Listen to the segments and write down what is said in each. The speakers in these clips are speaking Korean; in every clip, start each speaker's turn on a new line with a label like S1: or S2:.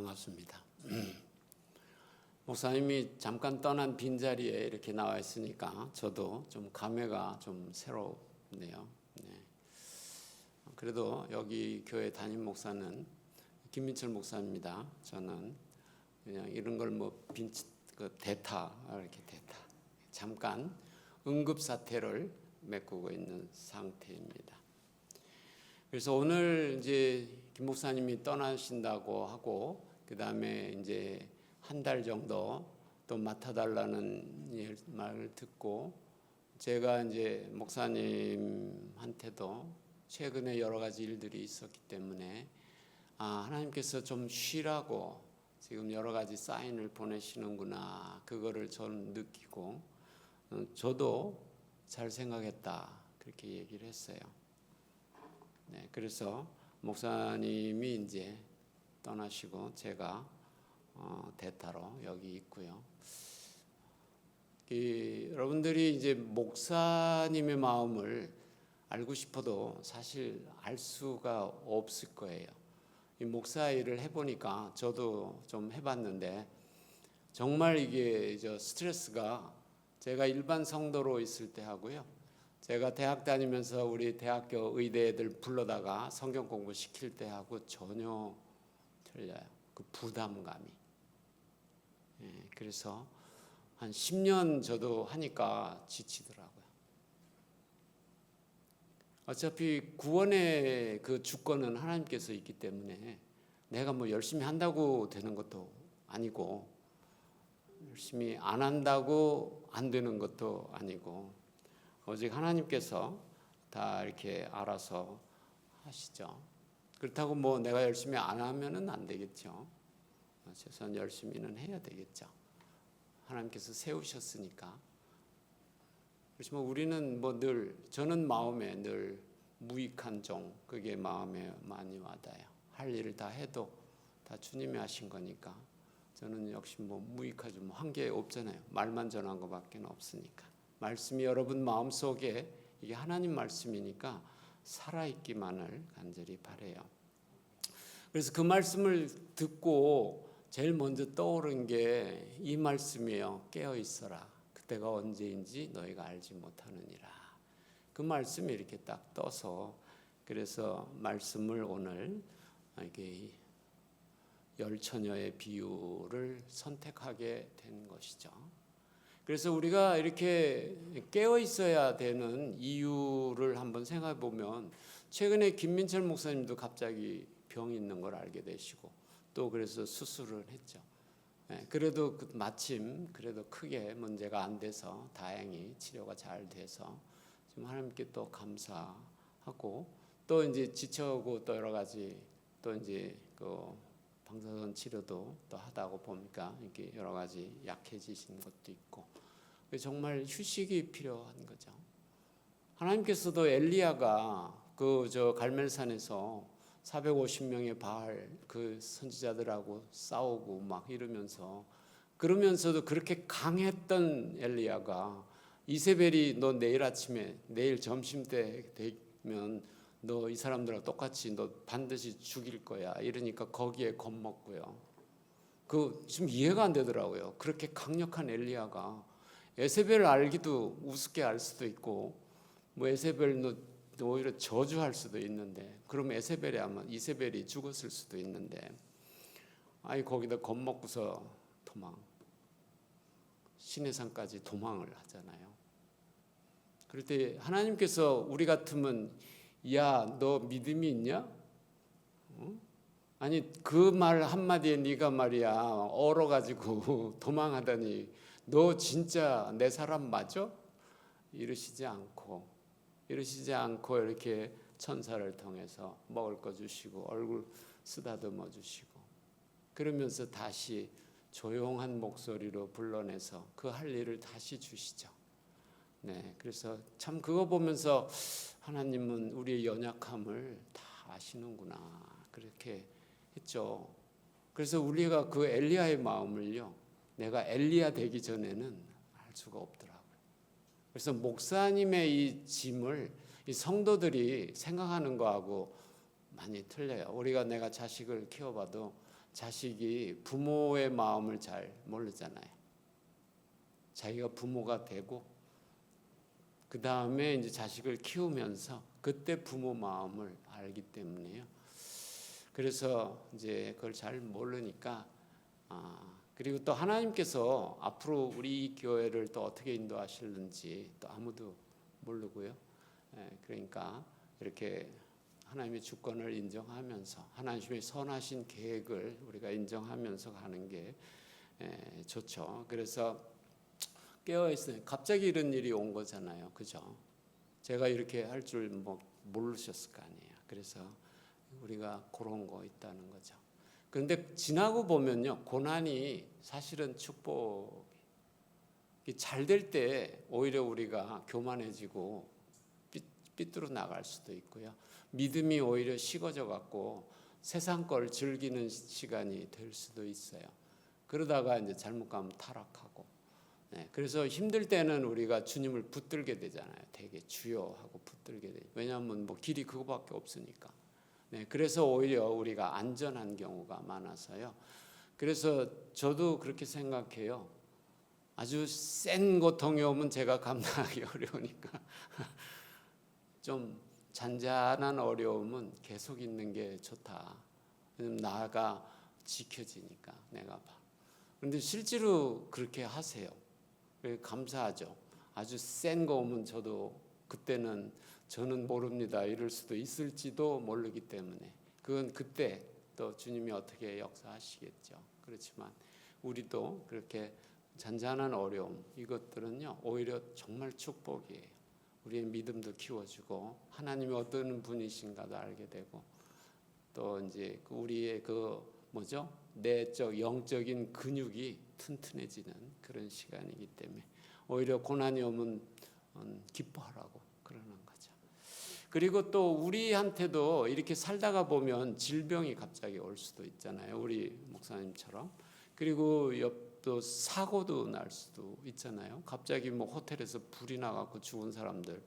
S1: 반갑습니다. 목사님이 잠깐 떠난 빈자리에 이렇게 나와 있으니까 저도 좀 감회가 좀 새롭네요. 네. 그래도 여기 교회 담임 목사는 김민철 목사입니다. 저는 그냥 이런 걸 대타 잠깐 응급 사태를 메꾸고 있는 상태입니다. 그래서 오늘 이제 김 목사님이 떠나신다고 하고 그 다음에 이제 한 달 정도 또 맡아달라는 말을 듣고 제가 이제 목사님한테도 최근에 여러 가지 일들이 있었기 때문에 하나님께서 좀 쉬라고 지금 여러 가지 사인을 보내시는구나 그거를 좀 느끼고 저도 잘 생각했다 그렇게 얘기를 했어요. 네, 그래서 목사님이 이제 떠나시고 제가 대타로 여기 있고요. 여러분들이 이제 목사님의 마음을 알고 싶어도 사실 알 수가 없을 거예요. 이 목사 일을 해보니까 저도 좀 해봤는데 정말 이게 스트레스가 제가 일반 성도로 있을 때 하고요. 제가 대학 다니면서 우리 대학교 의대 애들 불러다가 성경 공부 시킬 때 하고 전혀 틀려요. 그 부담감이. 그래서 한 10년 저도 하니까 지치더라고요. 어차피 구원의 그 주권은 하나님께서 있기 때문에 내가 열심히 한다고 되는 것도 아니고 열심히 안 한다고 안 되는 것도 아니고 오직 하나님께서 다 이렇게 알아서 하시죠. 그렇다고 내가 열심히 안 하면은 안 되겠죠. 최소한 열심히는 해야 되겠죠. 하나님께서 세우셨으니까. 그렇지만 우리는 저는 마음에 늘 무익한 종 그게 마음에 많이 와닿아요. 할 일을 다 해도 다 주님이 하신 거니까 저는 역시 무익하죠. 한 게 없잖아요. 말만 전한 것밖에 없으니까. 말씀이 여러분 마음속에 이게 하나님 말씀이니까 살아있기만을 간절히 바라요. 그래서 그 말씀을 듣고 제일 먼저 떠오른 게 이 말씀이에요. 깨어 있어라. 그때가 언제인지 너희가 알지 못하느니라. 그 말씀이 이렇게 딱 떠서 그래서 말씀을 오늘 이게 열처녀의 비유를 선택하게 된 것이죠. 그래서 우리가 이렇게 깨어 있어야 되는 이유를 한번 생각해 보면 최근에 김민철 목사님도 갑자기 병이 있는 걸 알게 되시고 또 그래서 수술을 했죠. 그래도 마침 그래도 크게 문제가 안 돼서 다행히 치료가 잘 돼서 지금 하나님께 또 감사하고 또 이제 지쳐오고 또 여러 가지 또 이제 그 방사선 치료도 또 하다고 보니까 이렇게 여러 가지 약해지신 것도 있고 정말 휴식이 필요한 거죠. 하나님께서도 엘리야가 갈멜산에서 450명의 바알 그 선지자들하고 싸우고 그러면서도 그렇게 강했던 엘리야가 이세벨이 너 내일 점심 때 되면 너 이 사람들하고 똑같이 너 반드시 죽일 거야 이러니까 거기에 겁먹고요. 좀 이해가 안 되더라고요. 그렇게 강력한 엘리야가 에세벨을 알기도 우습게 알 수도 있고 에세벨 오히려 저주할 수도 있는데 그럼 이세벨이 죽었을 수도 있는데 거기다 겁먹고서 시내산까지 도망을 하잖아요. 그럴 때 하나님께서 우리 같으면 야, 너 믿음이 있냐? 아니 그 말 한마디에 네가 말이야 얼어가지고 도망하다니 너 진짜 내 사람 맞아? 이러시지 않고 이렇게 천사를 통해서 먹을 거 주시고 얼굴 쓰다듬어 주시고 그러면서 다시 조용한 목소리로 불러내서 그 할 일을 다시 주시죠. 네, 그래서 참 그거 보면서 하나님은 우리의 연약함을 다 아시는구나 그렇게 했죠. 그래서 우리가 그 엘리야의 마음을요 내가 엘리야 되기 전에는 알 수가 없더라고요. 그래서 목사님의 이 짐을 이 성도들이 생각하는 거하고 많이 틀려요. 내가 자식을 키워봐도 자식이 부모의 마음을 잘 모르잖아요. 자기가 부모가 되고 그 다음에 이제 자식을 키우면서 그때 부모 마음을 알기 때문에요. 그래서 이제 그걸 잘 모르니까 그리고 또 하나님께서 앞으로 우리 이 교회를 또 어떻게 인도하실는지 또 아무도 모르고요. 그러니까 이렇게 하나님의 주권을 인정하면서 하나님의 선하신 계획을 우리가 인정하면서 가는 게 좋죠. 그래서 깨어 있어요. 갑자기 이런 일이 온 거잖아요, 그죠? 제가 이렇게 할 줄 뭐 모르셨을 거 아니에요. 그래서 우리가 그런 거 있다는 거죠. 그런데 지나고 보면요, 고난이 사실은 축복이 잘 될 때 오히려 우리가 교만해지고 삐뚤어 나갈 수도 있고요. 믿음이 오히려 식어져 갖고 세상 걸 즐기는 시간이 될 수도 있어요. 그러다가 이제 잘못 가면 타락하고. 그래서 힘들 때는 우리가 주님을 붙들게 되잖아요. 되게 주여 하고 붙들게 돼요. 왜냐하면 뭐 길이 그거밖에 없으니까. 그래서 오히려 우리가 안전한 경우가 많아서요. 그래서 저도 그렇게 생각해요. 아주 센 고통이 오면 제가 감당하기 어려우니까 좀 잔잔한 어려움은 계속 있는 게 좋다. 왜냐면 나가 지켜지니까 내가 봐. 그런데 실제로 그렇게 하세요. 감사하죠. 아주 센 거 오면 저도 그때는 저는 모릅니다. 이럴 수도 있을지도 모르기 때문에 그건 그때 또 주님이 어떻게 역사하시겠죠. 그렇지만 우리도 그렇게 잔잔한 어려움 이것들은요 오히려 정말 축복이에요. 우리의 믿음도 키워주고 하나님이 어떤 분이신가도 알게 되고 또 이제 우리의 그 뭐죠? 내적 영적인 근육이 튼튼해지는 그런 시간이기 때문에 오히려 고난이 오면 기뻐하라고 그러는 거죠. 그리고 또 우리한테도 이렇게 살다가 보면 질병이 갑자기 올 수도 있잖아요. 우리 목사님처럼. 그리고 또 사고도 날 수도 있잖아요. 갑자기 뭐 호텔에서 불이 나갖고 죽은 사람들,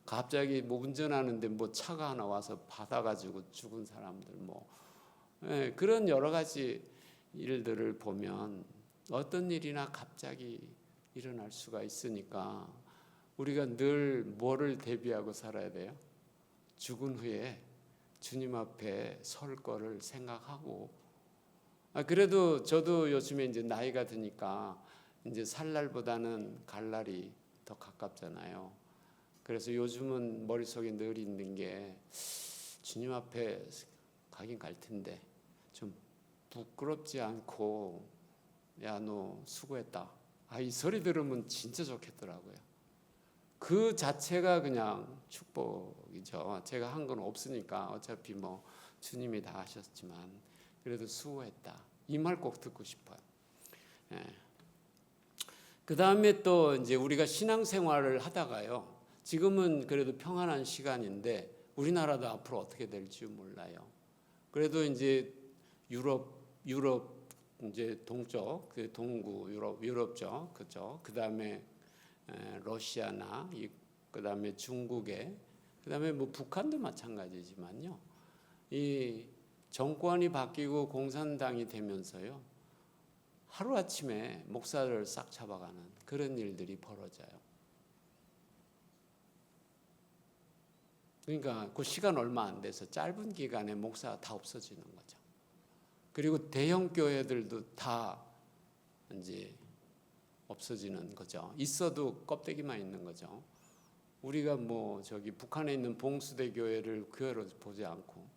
S1: 갑자기 뭐 운전하는데 뭐 차가 하나 와서 받아가지고 죽은 사람들, 뭐 그런 여러 가지 일들을 보면 어떤 일이나 갑자기 일어날 수가 있으니까 우리가 늘 뭐를 대비하고 살아야 돼요? 죽은 후에 주님 앞에 설 거를 생각하고. 그래도 저도 요즘에 이제 나이가 드니까 이제 살 날보다는 갈 날이 더 가깝잖아요. 그래서 요즘은 머릿속에 늘 있는 게 주님 앞에 가긴 갈 텐데 좀 부끄럽지 않고 야, 너 수고했다. 이 소리 들으면 진짜 좋겠더라고요. 그 자체가 그냥 축복이죠. 제가 한 건 없으니까 어차피 뭐 주님이 다 하셨지만 그래도 수고했다. 이 말 꼭 듣고 싶어요. 그 다음에 또 이제 우리가 신앙생활을 하다가요. 지금은 그래도 평안한 시간인데 우리나라도 앞으로 어떻게 될지 몰라요. 그래도 이제 유럽 이제 동쪽, 그 동구 유럽죠, 그죠. 그 다음에 러시아나 그 다음에 중국에 그 다음에 뭐 북한도 마찬가지지만요. 이 정권이 바뀌고 공산당이 되면서요. 하루아침에 목사를 싹 잡아가는 그런 일들이 벌어져요. 그러니까 그 시간 얼마 안 돼서 짧은 기간에 목사가 다 없어지는 거죠. 그리고 대형 교회들도 다 이제 없어지는 거죠. 있어도 껍데기만 있는 거죠. 우리가 뭐 저기 북한에 있는 봉수대 교회를 교회로 보지 않고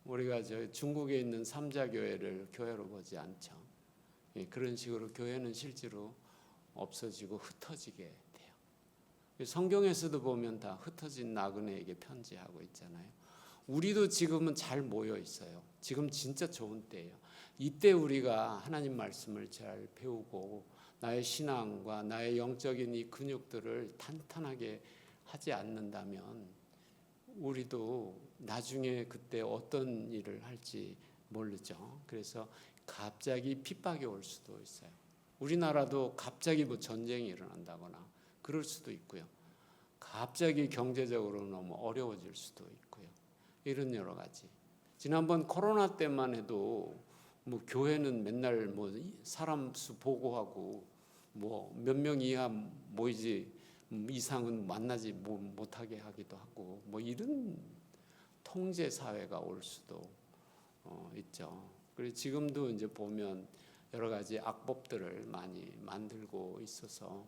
S1: 우리가 저 중국에 있는 삼자 교회를 교회로 보지 않죠. 그런 식으로 교회는 실제로 없어지고 흩어지게 돼요. 성경에서도 보면 다 흩어진 나그네에게 편지하고 있잖아요. 우리도 지금은 잘 모여 있어요. 지금 진짜 좋은 때예요. 이때 우리가 하나님 말씀을 잘 배우고 나의 신앙과 나의 영적인 이 근육들을 탄탄하게 하지 않는다면 우리도 나중에 그때 어떤 일을 할지 모르죠. 그래서 갑자기 핍박이 올 수도 있어요. 우리나라도 갑자기 뭐 전쟁이 일어난다거나 그럴 수도 있고요. 갑자기 경제적으로 너무 어려워질 수도 있고요. 이런 여러 가지. 지난번 코로나 때만 해도 뭐 교회는 맨날 뭐 사람 수 보고하고 뭐 몇 명 이하 모이지 이상은 만나지 못하게 하기도 하고 뭐 이런 통제 사회가 올 수도 있죠. 그리고 지금도 이제 보면 여러 가지 악법들을 많이 만들고 있어서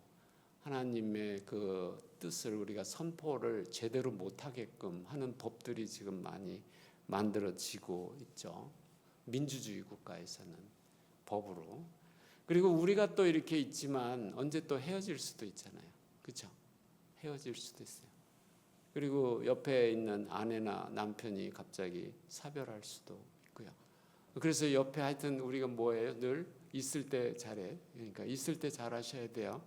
S1: 하나님의 그 뜻을 우리가 선포를 제대로 못하게끔 하는 법들이 지금 많이 만들어지고 있죠. 민주주의 국가에서는 법으로. 그리고 우리가 또 이렇게 있지만 언제 또 헤어질 수도 있잖아요. 그렇죠? 헤어질 수도 있어요. 그리고 옆에 있는 아내나 남편이 갑자기 사별할 수도 있고요. 그래서 옆에 하여튼 우리가 뭐예요? 늘 있을 때 잘해. 그러니까 있을 때 잘하셔야 돼요.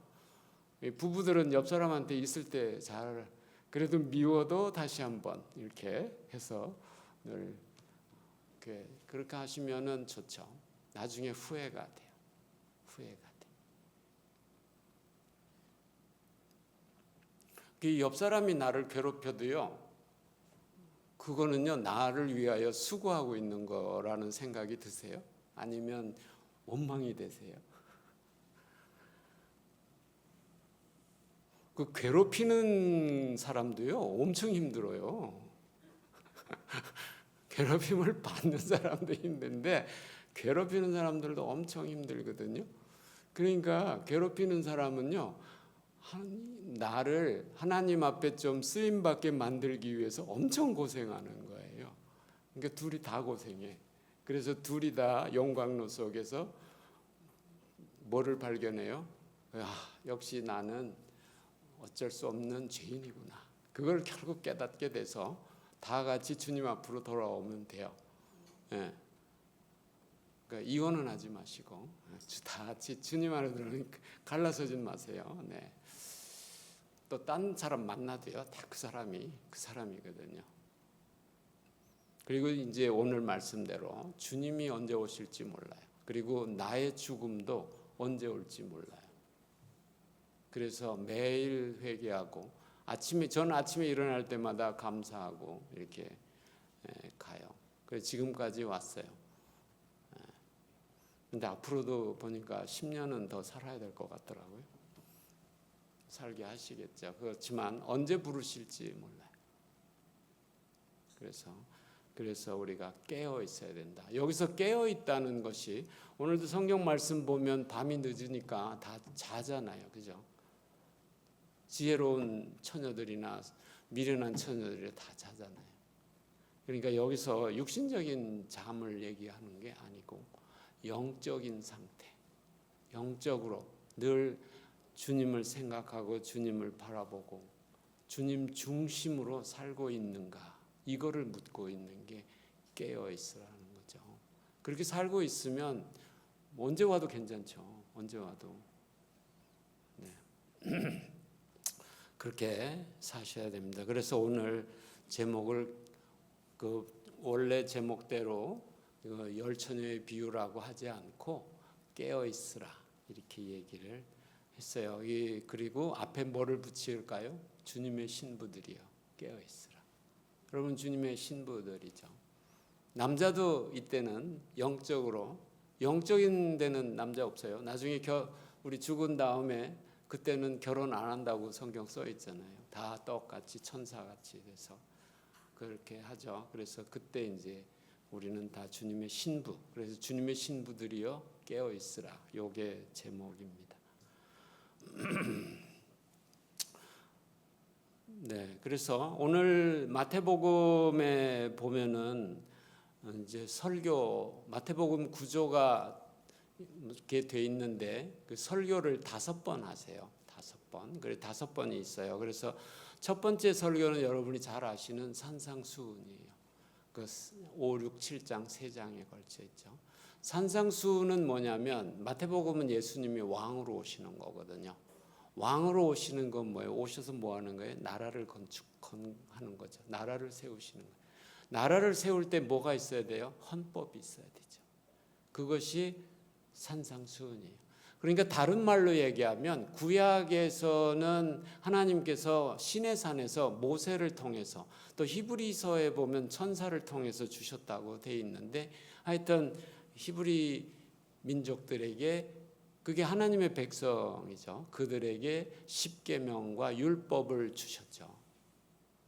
S1: 부부들은 옆 사람한테 있을 때 잘 그래도 미워도 다시 한번 이렇게 해서 늘 그렇게 하시면은 좋죠. 나중에 후회가 돼요. 후회가 돼. 그 옆 사람이 나를 괴롭혀도요. 그거는요 나를 위하여 수고하고 있는 거라는 생각이 드세요? 아니면 원망이 되세요? 그 괴롭히는 사람도요 엄청 힘들어요. 괴롭힘을 받는 사람도 힘든데 괴롭히는 사람들도 엄청 힘들거든요. 그러니까 괴롭히는 사람은요 나를 하나님 앞에 좀 쓰임받게 만들기 위해서 엄청 고생하는 거예요. 그러니까 둘이 다 고생해. 그래서 둘이 다 용광로 속에서 뭐를 발견해요? 역시 나는 어쩔 수 없는 죄인이구나. 그걸 결국 깨닫게 돼서 다 같이 주님 앞으로 돌아오면 돼요. 예. 그러니까 이혼은 하지 마시고 다 같이 주님 안에 갈라서진 마세요. 네. 또 딴 사람 만나도요. 다 그 사람이거든요. 그리고 이제 오늘 말씀대로 주님이 언제 오실지 몰라요. 그리고 나의 죽음도 언제 올지 몰라요. 그래서 매일 회개하고 저는 아침에 일어날 때마다 감사하고 이렇게 가요. 그래서 지금까지 왔어요. 근데 앞으로도 보니까 10년은 더 살아야 될 것 같더라고요. 살게 하시겠죠. 그렇지만 언제 부르실지 몰라요. 그래서 우리가 깨어 있어야 된다. 여기서 깨어 있다는 것이 오늘도 성경 말씀 보면 밤이 늦으니까 다 자잖아요. 그죠? 지혜로운 처녀들이나 미련한 처녀들이 다 자잖아요. 그러니까 여기서 육신적인 잠을 얘기하는 게 아니고 영적인 상태, 영적으로 늘 주님을 생각하고 주님을 바라보고 주님 중심으로 살고 있는가 이거를 묻고 있는 게 깨어 있으라는 거죠. 그렇게 살고 있으면 언제 와도 괜찮죠. 언제 와도. 네. 그렇게 사셔야 됩니다. 그래서 오늘 제목을 그 원래 제목대로 열 처녀의 비유라고 하지 않고 깨어 있으라 이렇게 얘기를 했어요. 그리고 앞에 뭐를 붙일까요? 주님의 신부들이요. 깨어 있으라. 여러분 주님의 신부들이죠. 남자도 이때는 영적인 데는 남자 없어요. 나중에 우리 죽은 다음에 그때는 결혼 안 한다고 성경 써 있잖아요. 다 똑같이 천사같이 돼서 그렇게 하죠. 그래서 그때 이제 우리는 다 주님의 신부. 그래서 주님의 신부들이여 깨어 있으라. 요게 제목입니다. 네, 그래서 오늘 마태복음에 보면은 이제 마태복음 구조가 이렇게 돼 있는데 그 설교를 5번 하세요. 5번. 그래 5번이 있어요. 그래서 첫 번째 설교는 여러분이 잘 아시는 산상수훈이에요. 그 5, 6, 7장 3장에 걸쳐 있죠. 산상수훈은 뭐냐면 마태복음은 예수님이 왕으로 오시는 거거든요. 왕으로 오시는 건 뭐예요? 오셔서 뭐 하는 거예요? 나라를 건축하는 거죠. 나라를 세우시는 거예요. 나라를 세울 때 뭐가 있어야 돼요? 헌법이 있어야 되죠. 그것이 산상수훈이에요. 그러니까 다른 말로 얘기하면 구약에서는 하나님께서 시내산에서 모세를 통해서 또 히브리서에 보면 천사를 통해서 주셨다고 돼 있는데 하여튼 히브리 민족들에게 그게 하나님의 백성이죠. 그들에게 십계명과 율법을 주셨죠.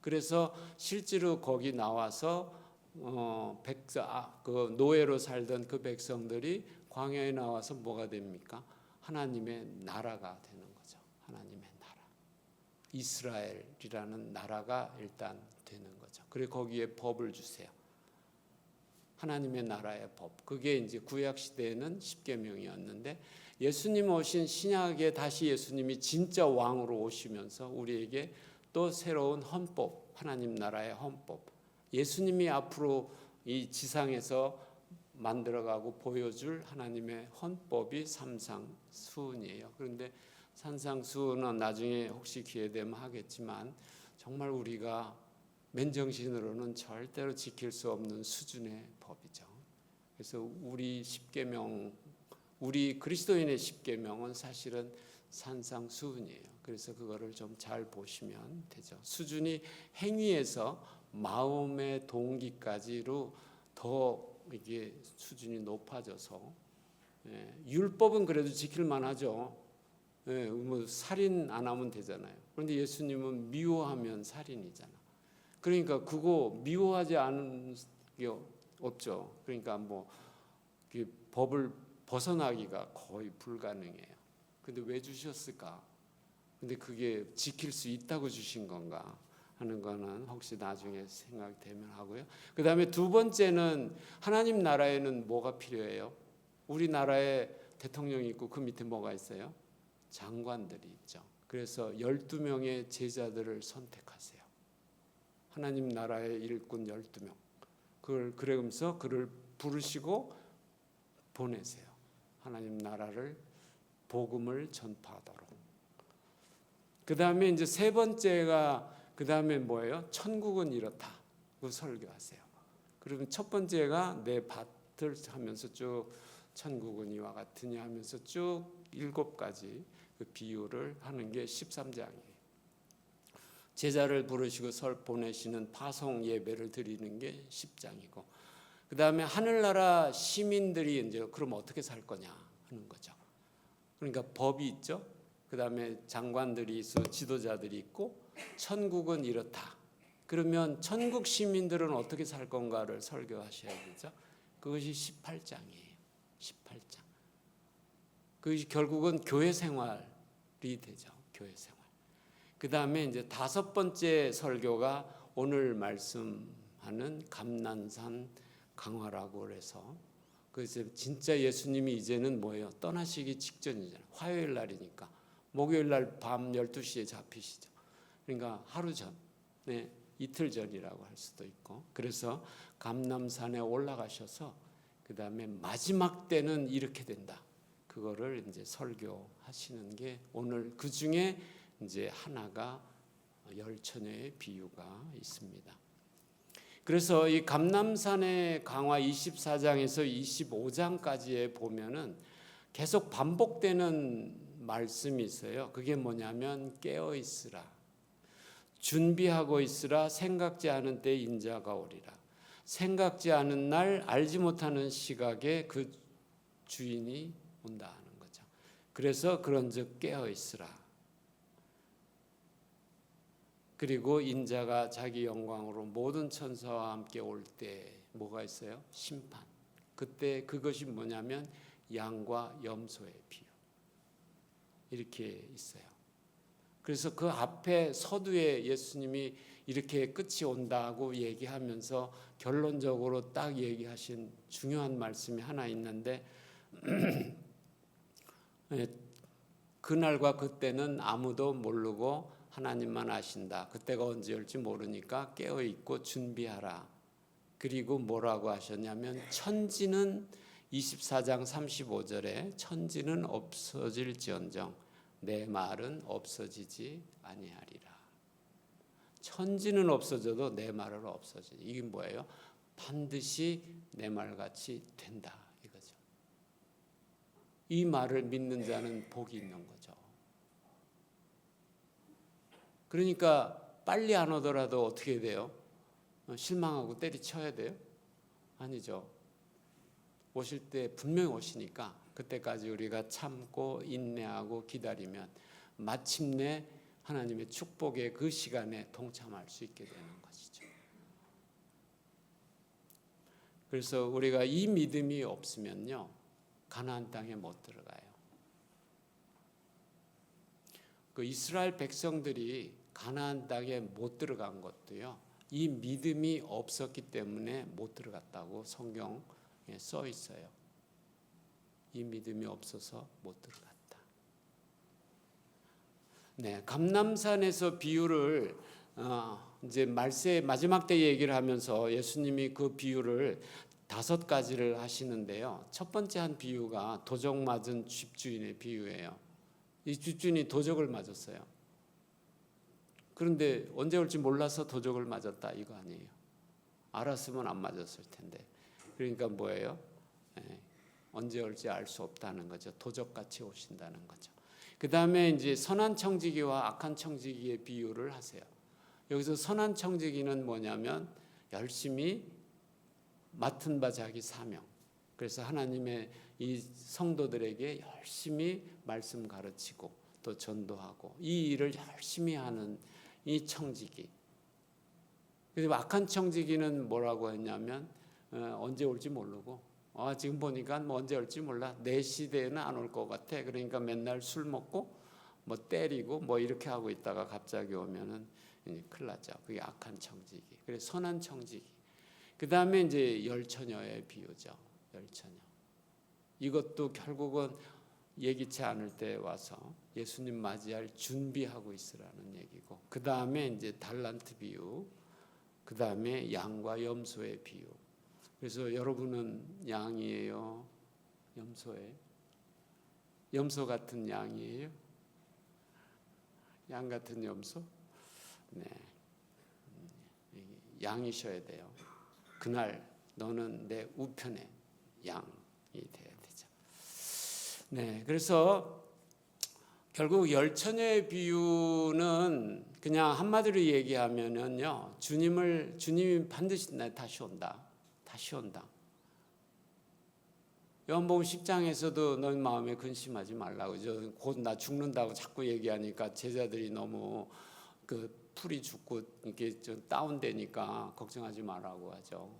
S1: 그래서 실제로 거기 나와서 그 노예로 살던 그 백성들이 광야에 나와서 뭐가 됩니까? 하나님의 나라가 되는 거죠. 하나님의 나라. 이스라엘이라는 나라가 일단 되는 거죠. 그리고 거기에 법을 주세요. 하나님의 나라의 법. 그게 이제 구약 시대에는 십계명이었는데 예수님 오신 신약에 다시 예수님이 진짜 왕으로 오시면서 우리에게 또 새로운 헌법, 하나님 나라의 헌법. 예수님이 앞으로 이 지상에서 만들어가고 보여줄 하나님의 헌법이 산상수훈이에요. 그런데 산상수훈은 나중에 혹시 기회 되면 하겠지만 정말 우리가 맨정신으로는 절대로 지킬 수 없는 수준의 법이죠. 그래서 우리 십계명, 우리 그리스도인의 십계명은 사실은 산상수훈이에요. 그래서 그거를 좀 잘 보시면 되죠. 수준이 행위에서 마음의 동기까지로 더 이게 수준이 높아져서 율법은 그래도 지킬 만하죠. 뭐 살인 안 하면 되잖아요. 그런데 예수님은 미워하면 살인이잖아. 그러니까 그거 미워하지 않은 게 없죠. 그러니까 뭐 법을 벗어나기가 거의 불가능해요. 근데 왜 주셨을까? 근데 그게 지킬 수 있다고 주신 건가 하는 거는 혹시 나중에 생각되면 하고요. 그 다음에 두 번째는 하나님 나라에는 뭐가 필요해요? 우리나라에 대통령이 있고 그 밑에 뭐가 있어요? 장관들이 있죠. 그래서 12명의 제자들을 선택하세요. 하나님 나라의 일꾼 12명. 그러면서 그를 부르시고 보내세요. 하나님 나라를 복음을 전파하도록. 그 다음에 이제 세 번째가 그 다음에 뭐예요? 천국은 이렇다. 그 설교하세요. 그러면 첫 번째가 내 밭을 하면서 쭉 천국은 이와 같으니 하면서 쭉 7가지 그 비유를 하는 게 13장이에요. 제자를 부르시고 보내시는 파송 예배를 드리는 게 10장이고, 그 다음에 하늘나라 시민들이 이제 그럼 어떻게 살 거냐 하는 거죠. 그러니까 법이 있죠. 그 다음에 장관들이 있어, 지도자들이 있고, 천국은 이렇다. 그러면 천국 시민들은 어떻게 살 건가를 설교하셔야 되죠. 그것이 18장이에요. 18장. 그것이 결국은 교회 생활이 되죠. 교회 생활. 그 다음에 이제 5번째 설교가 오늘 말씀하는 감난산 강화라고 해서, 그래서 진짜 예수님이 이제는 뭐예요? 떠나시기 직전이잖아요. 화요일 날이니까. 목요일 날 밤 12시에 잡히시죠. 그러니까 하루 전, 이틀 전이라고 할 수도 있고. 그래서 감람산에 올라가셔서 그 다음에 마지막 때는 이렇게 된다. 그거를 이제 설교하시는 게 오늘 그 중에 이제 하나가 열처녀의 비유가 있습니다. 그래서 이 감람산의 강화 24장에서 25장까지에 보면은 계속 반복되는 말씀이 있어요. 그게 뭐냐면 깨어 있으라, 준비하고 있으라, 생각지 않은 때 인자가 오리라. 생각지 않은 날 알지 못하는 시각에 그 주인이 온다 하는 거죠. 그래서 그런즉 깨어 있으라. 그리고 인자가 자기 영광으로 모든 천사와 함께 올 때 뭐가 있어요? 심판. 그때 그것이 뭐냐면 양과 염소의 비유. 이렇게 있어요. 그래서 그 앞에 서두에 예수님이 이렇게 끝이 온다고 얘기하면서 결론적으로 딱 얘기하신 중요한 말씀이 하나 있는데 그날과 그때는 아무도 모르고 하나님만 아신다. 그때가 언제 올지 모르니까 깨어있고 준비하라. 그리고 뭐라고 하셨냐면 천지는 24장 35절에 천지는 없어질지언정 내 말은 없어지지 아니하리라. 천지는 없어져도 내 말은 없어지지. 이게 뭐예요? 반드시 내 말같이 된다 이거죠. 이 말을 믿는 자는 복이 있는 거죠. 그러니까 빨리 안 오더라도 어떻게 돼요? 실망하고 때리쳐야 돼요? 아니죠. 오실 때 분명히 오시니까 그때까지 우리가 참고 인내하고 기다리면 마침내 하나님의 축복의 그 시간에 동참할 수 있게 되는 것이죠. 그래서 우리가 이 믿음이 없으면요, 가나안 땅에 못 들어가요. 그 이스라엘 백성들이 가나안 땅에 못 들어간 것도요, 이 믿음이 없었기 때문에 못 들어갔다고 성경에 써 있어요. 이 믿음이 없어서 못 들어갔다. 네, 감람산에서 비유를 이제 말세 마지막 때 얘기를 하면서 예수님이 그 비유를 5가지를 하시는데요. 첫 번째 한 비유가 도적 맞은 집주인의 비유예요. 이 집주인이 도적을 맞았어요. 그런데 언제 올지 몰라서 도적을 맞았다 이거 아니에요. 알았으면 안 맞았을 텐데. 그러니까 뭐예요? 언제 올지 알 수 없다는 거죠. 도적같이 오신다는 거죠. 그 다음에 이제 선한 청지기와 악한 청지기의 비유를 하세요. 여기서 선한 청지기는 뭐냐면 열심히 맡은 바 자기 사명. 그래서 하나님의 이 성도들에게 열심히 말씀 가르치고 또 전도하고 이 일을 열심히 하는 이 청지기. 그리고 악한 청지기는 뭐라고 했냐면 언제 올지 모르고 지금 보니까 뭐 언제 올지 몰라. 내 시대에는 안 올 것 같아. 그러니까 맨날 술 먹고 뭐 때리고 뭐 이렇게 하고 있다가 갑자기 오면은 큰일 나죠. 그게 악한 청지기. 그래서 선한 청지기. 그 다음에 이제 열처녀의 비유죠. 열처녀. 이것도 결국은 예기치 않을 때 와서 예수님 맞이할 준비하고 있으라는 얘기고, 그 다음에 이제 달란트 비유, 그 다음에 양과 염소의 비유. 그래서 여러분은 양이에요? 염소예요? 염소 같은 양이에요? 양 같은 염소? 네. 양이셔야 돼요. 그날 너는 내 우편의 양이 돼야 되죠. 네. 그래서 결국 열처녀의 비유는 그냥 한마디로 얘기하면은요, 주님이 반드시 다시 온다. 다시 온다. 요한복음 10장에서도 너희 마음에 근심하지 말라고 그러죠. 곧 나 죽는다고 자꾸 얘기하니까 제자들이 너무 그 풀이 죽고 이렇게 좀 다운되니까 걱정하지 말라고 하죠.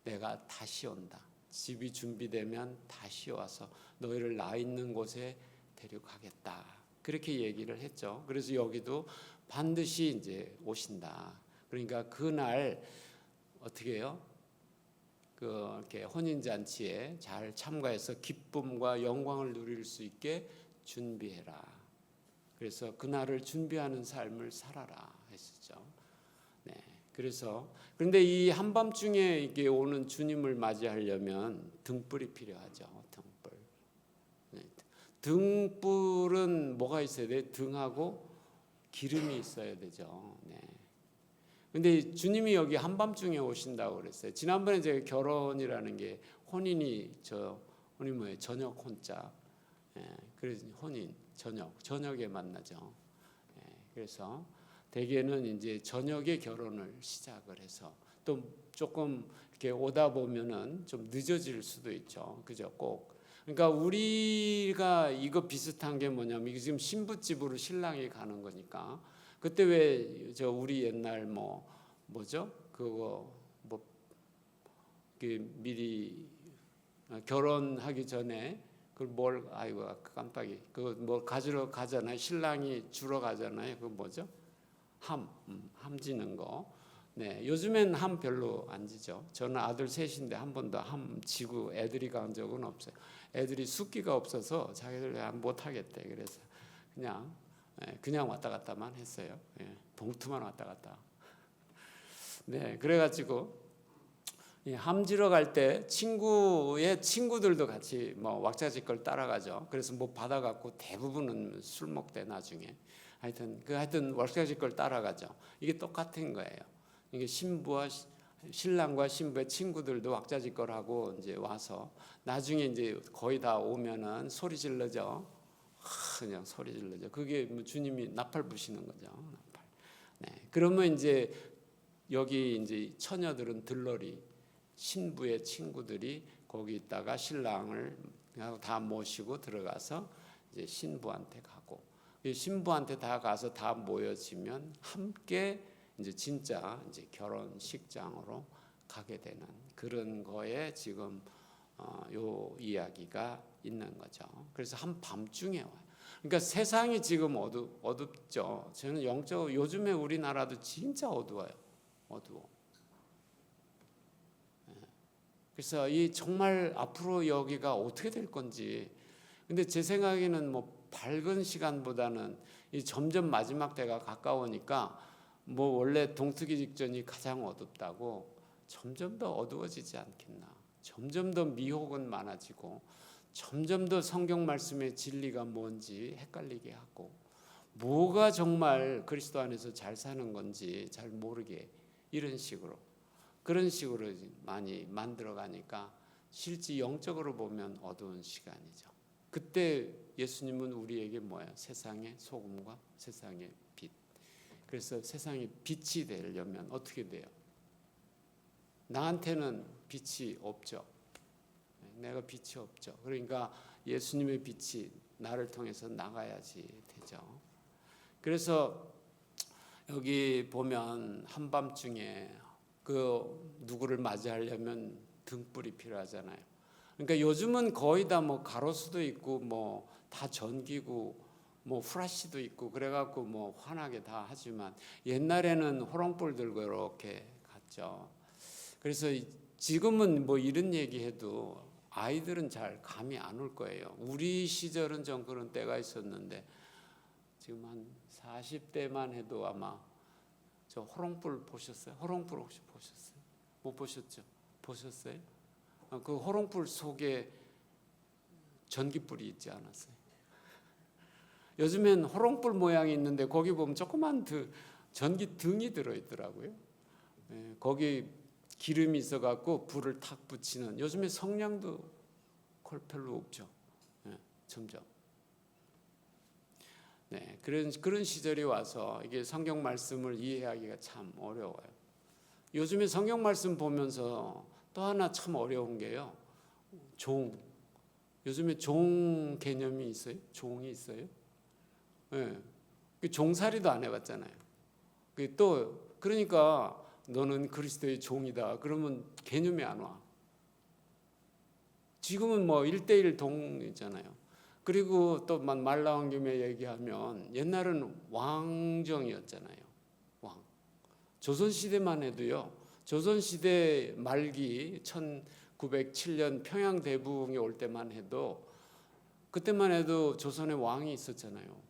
S1: 내가 다시 온다. 집이 준비되면 다시 와서 너희를 나 있는 곳에 데려가겠다. 그렇게 얘기를 했죠. 그래서 여기도 반드시 이제 오신다. 그러니까 그날 어떻게 해요? 이렇게 혼인잔치에 잘 참가해서 기쁨과 영광을 누릴 수 있게 준비해라. 그래서 그날을 준비하는 삶을 살아라 했었죠. 네. 그런데 이 한밤중에 이게 오는 주님을 맞이하려면 등불이 필요하죠. 등불. 네. 등불은 뭐가 있어야 돼? 등하고 기름이 있어야 되죠. 네. 근데 주님이 여기 한밤중에 오신다고 그랬어요. 지난번에 제가 결혼이라는 게 혼인이 뭐예요? 저녁 혼자. 그래서 혼인 저녁에 만나죠. 그래서 대개는 이제 저녁에 결혼을 시작을 해서 또 조금 이렇게 오다 보면은 좀 늦어질 수도 있죠. 그죠? 꼭. 그러니까 우리가 이거 비슷한 게 뭐냐면 이게 지금 신부집으로 신랑이 가는 거니까. 그때 왜 우리 옛날 뭐죠? 그거 미리 결혼하기 전에 그걸 아이고 깜빡이 가지러 가잖아요. 신랑이 주러 가잖아요. 그 뭐죠? 함 지는 거. 네, 요즘엔 함 별로 안 지죠. 저는 아들 셋인데 한 번도 함 지고 애들이 간 적은 없어요. 애들이 숫기가 없어서 자기들 못 하겠대. 그래서 그냥 왔다 갔다만 했어요. 봉투만 왔다 갔다. 네, 그래가지고 함지러 갈 때 친구의 친구들도 같이 왁자지껄 따라가죠. 그래서 받아갖고 대부분은 술 먹대 나중에. 하여튼 왁자지껄 따라가죠. 이게 똑같은 거예요. 이게 신랑과 신부의 친구들도 왁자지껄하고 이제 와서 나중에 이제 거의 다 오면은 소리 질러죠. 그냥 소리 질러죠. 그게 주님이 나팔 부시는 거죠. 나팔. 네. 그러면 이제 여기 이제 처녀들은 들러리 신부의 친구들이 거기 있다가 신랑을 다 모시고 들어가서 이제 신부한테 가고, 신부한테 다 가서 다 모여지면 함께 이제 진짜 이제 결혼식장으로 가게 되는 그런 거에 지금 요 이야기가 있는 거죠. 그래서 한밤중에 와요. 그러니까 세상이 지금 어둡죠. 저는 영적으로 요즘에 우리나라도 진짜 어두워요. 어두워. 그래서 이 정말 앞으로 여기가 어떻게 될 건지. 근데 제 생각에는 뭐 밝은 시간보다는 이 점점 마지막 때가 가까우니까 뭐 원래 동트기 직전이 가장 어둡다고 점점 더 어두워지지 않겠나. 점점 더 미혹은 많아지고 점점 더 성경 말씀의 진리가 뭔지 헷갈리게 하고 뭐가 정말 그리스도 안에서 잘 사는 건지 잘 모르게 이런 식으로 그런 식으로 많이 만들어 가니까 실제 영적으로 보면 어두운 시간이죠. 그때 예수님은 우리에게 뭐예요? 세상의 소금과 세상의 빛. 그래서 세상에 빛이 되려면 어떻게 돼요? 나한테는 빛이 없죠. 내가 빛이 없죠. 그러니까 예수님의 빛이 나를 통해서 나가야지 되죠. 그래서 여기 보면 한밤중에 그 누구를 맞이하려면 등불이 필요하잖아요. 그러니까 요즘은 거의 다 뭐 가로수도 있고 뭐 다 전기고 뭐 후라시도 있고 그래갖고 뭐 환하게 다 하지만 옛날에는 호롱불 들고 이렇게 갔죠. 그래서 지금은 뭐 이런 얘기해도 아이들은 잘 감이 안 올 거예요. 우리 시절은 좀 그런 때가 있었는데 지금 한 40대만 해도 아마 저 호롱불 보셨어요? 호롱불 혹시 보셨어요? 못 보셨죠? 보셨어요? 그 호롱불 속에 전기불이 있지 않았어요? 요즘엔 호롱불 모양이 있는데 거기 보면 조그만 전기 등이 들어있더라고요. 거기 기름이 있어갖고 불을 탁 붙이는. 요즘에 성냥도 별로 없죠. 점점. 네, 그런 시절이 와서 이게 성경 말씀을 이해하기가 참 어려워요. 요즘에 성경 말씀 보면서 또 하나 참 어려운 게요. 종. 요즘에 종 개념이 있어요? 종이 있어요? 네. 종살이도 안 해봤잖아요. 또 그러니까 너는 그리스도의 종이다. 그러면 개념이 안 와. 지금은 뭐 1:1 동이잖아요. 그리고 또 말 나온 김에 얘기하면 옛날은 왕정이었잖아요. 왕. 조선시대만 해도요. 조선시대 말기 1907년 평양 대붕이 올 때만 해도 그때만 해도 조선에 왕이 있었잖아요.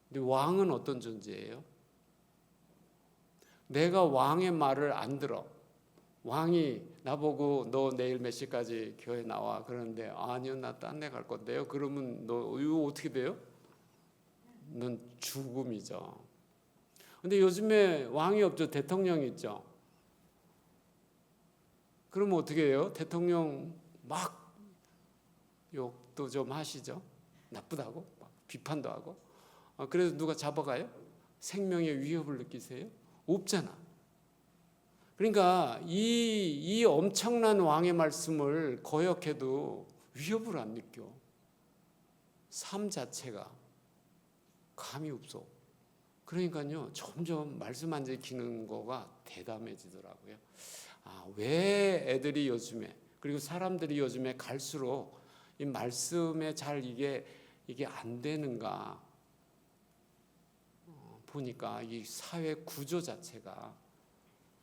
S1: 근데 왕은 어떤 존재예요? 내가 왕의 말을 안 들어. 왕이 나보고 너 내일 몇 시까지 교회 나와. 그러는데 아니요, 나 딴 데 갈 건데요. 그러면 너 이거 어떻게 돼요? 넌 죽음이죠. 근데 요즘에 왕이 없죠. 대통령이 있죠. 그러면 어떻게 해요? 대통령 막 욕도 좀 하시죠. 나쁘다고 막 비판도 하고. 그래서 누가 잡아가요? 생명의 위협을 느끼세요? 없잖아. 그러니까 이 엄청난 왕의 말씀을 거역해도 위협을 안 느껴. 삶 자체가 감이 없어. 그러니까요, 점점 말씀 안 지키는 거가 대담해지더라고요. 왜 애들이 요즘에, 그리고 사람들이 요즘에 갈수록 이 말씀에 잘 이게 안 되는가 보니까 이 사회 구조 자체가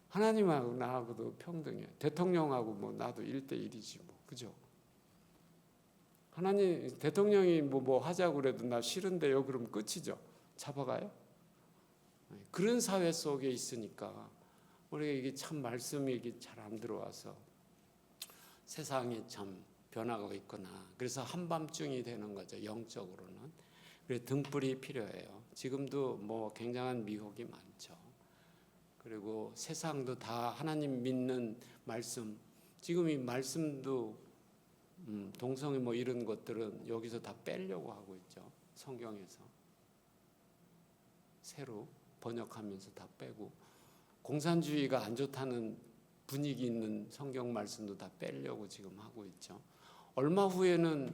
S1: 하나님하고 나하고도 평등해. 대통령하고 뭐 나도 1:1이지 뭐. 그죠? 하나님 대통령이 뭐 하자고 그래도 나 싫은데요. 그럼 끝이죠. 잡아가요? 그런 사회 속에 있으니까 우리가 이게 참 말씀이 이게 잘 안 들어와서 세상이 참 변화가 있구나. 그래서 한밤중이 되는 거죠. 영적으로는. 그래서 등불이 필요해요. 지금도 뭐 굉장한 미혹이 많죠. 그리고 세상도 다 하나님 믿는 말씀, 지금 이 말씀도 동성애 뭐 이런 것들은 여기서 다 빼려고 하고 있죠. 성경에서 새로 번역하면서 다 빼고 공산주의가 안 좋다는 분위기 있는 성경 말씀도 다 빼려고 지금 하고 있죠. 얼마 후에는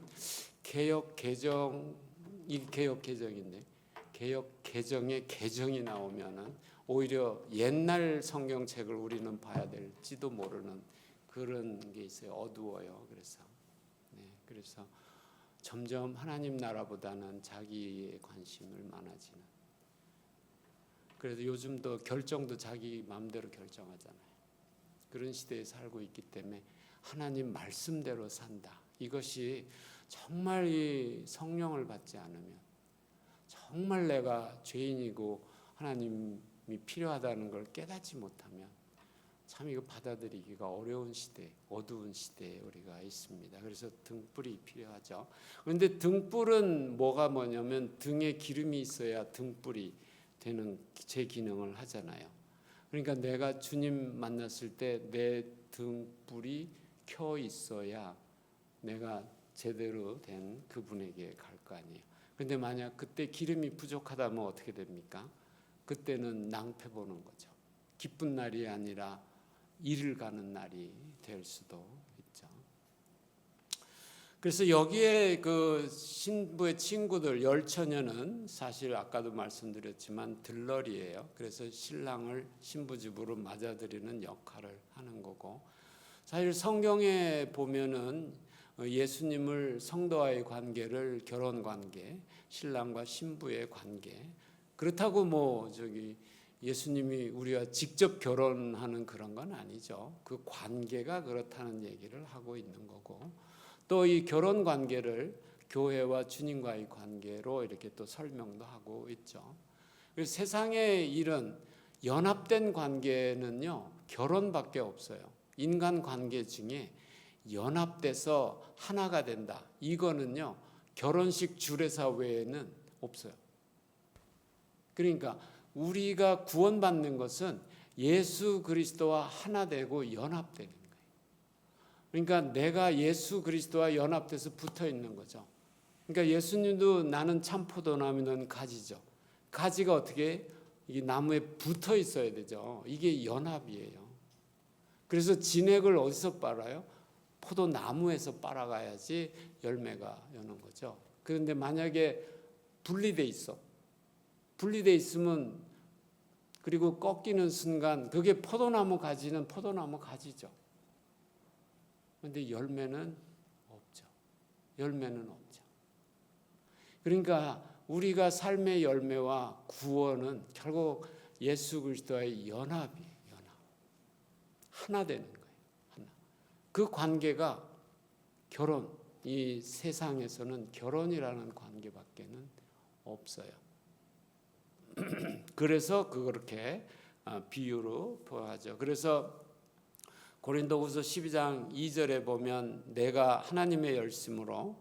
S1: 개역 개정, 이 개역 개정인데 개역 개정의 개정이 나오면은 오히려 옛날 성경책을 우리는 봐야 될지도 모르는 그런 게 있어요. 어두워요. 그래서 점점 하나님 나라보다는 자기의 관심을 많아지는. 그래서 요즘도 결정도 자기 마음대로 결정하잖아요. 그런 시대에 살고 있기 때문에 하나님 말씀대로 산다. 이것이 정말 이 성령을 받지 않으면, 정말 내가 죄인이고 하나님이 필요하다는 걸 깨닫지 못하면 참 이거 받아들이기가 어려운 시대, 어두운 시대에 우리가 있습니다. 그래서 등불이 필요하죠. 그런데 등불은 뭐냐면 등에 기름이 있어야 등불이 되는 제 기능을 하잖아요. 그러니까 내가 주님 만났을 때 내 등불이 켜 있어야 내가 제대로 된 그분에게 갈 거 아니에요. 그런데 만약 그때 기름이 부족하다면 어떻게 됩니까? 그때는 낭패 보는 거죠. 기쁜 날이 아니라 일을 가는 날이 될 수도 있죠. 그래서 여기에 그 신부의 친구들 10처녀는 사실 아까도 말씀드렸지만 들러리예요. 그래서 신랑을 신부 집으로 맞아들이는 역할을 하는 거고, 사실 성경에 보면은 예수님을 성도와의 관계를 결혼 관계, 신랑과 신부의 관계, 그렇다고 예수님이 우리와 직접 결혼하는 그런 건 아니죠. 그 관계가 그렇다는 얘기를 하고 있는 거고, 또 이 결혼 관계를 교회와 주님과의 관계로 이렇게 또 설명도 하고 있죠. 그래서 세상의 일은 연합된 관계는요, 결혼밖에 없어요. 인간 관계 중에 연합돼서 하나가 된다. 이거는요, 결혼식 주례사 외에는 없어요. 그러니까 우리가 구원받는 것은 예수 그리스도와 하나 되고 연합되는 거예요. 그러니까 내가 예수 그리스도와 연합돼서 붙어 있는 거죠. 그러니까 예수님도 나는 참 포도나무 너는 가지죠. 가지가 어떻게 이 나무에 붙어 있어야 되죠. 이게 연합이에요. 그래서 진액을 어디서 빨아요? 포도나무에서 빨아가야지 열매가 여는 거죠. 그런데 만약에 분리돼 있으면 그리고 꺾이는 순간 그게 포도나무 가지는 포도나무 가지죠. 그런데 열매는 없죠. 그러니까 우리가 삶의 열매와 구원은 결국 예수 그리스도와의 연합이에요. 하나 되는 거예요. 하나. 그 관계가 결혼, 이 세상에서는 결혼이라는 관계밖에는 없어요. 그래서 그렇게 비유로 표하죠. 그래서 고린도후서 12장 2절에 보면 내가 하나님의 열심으로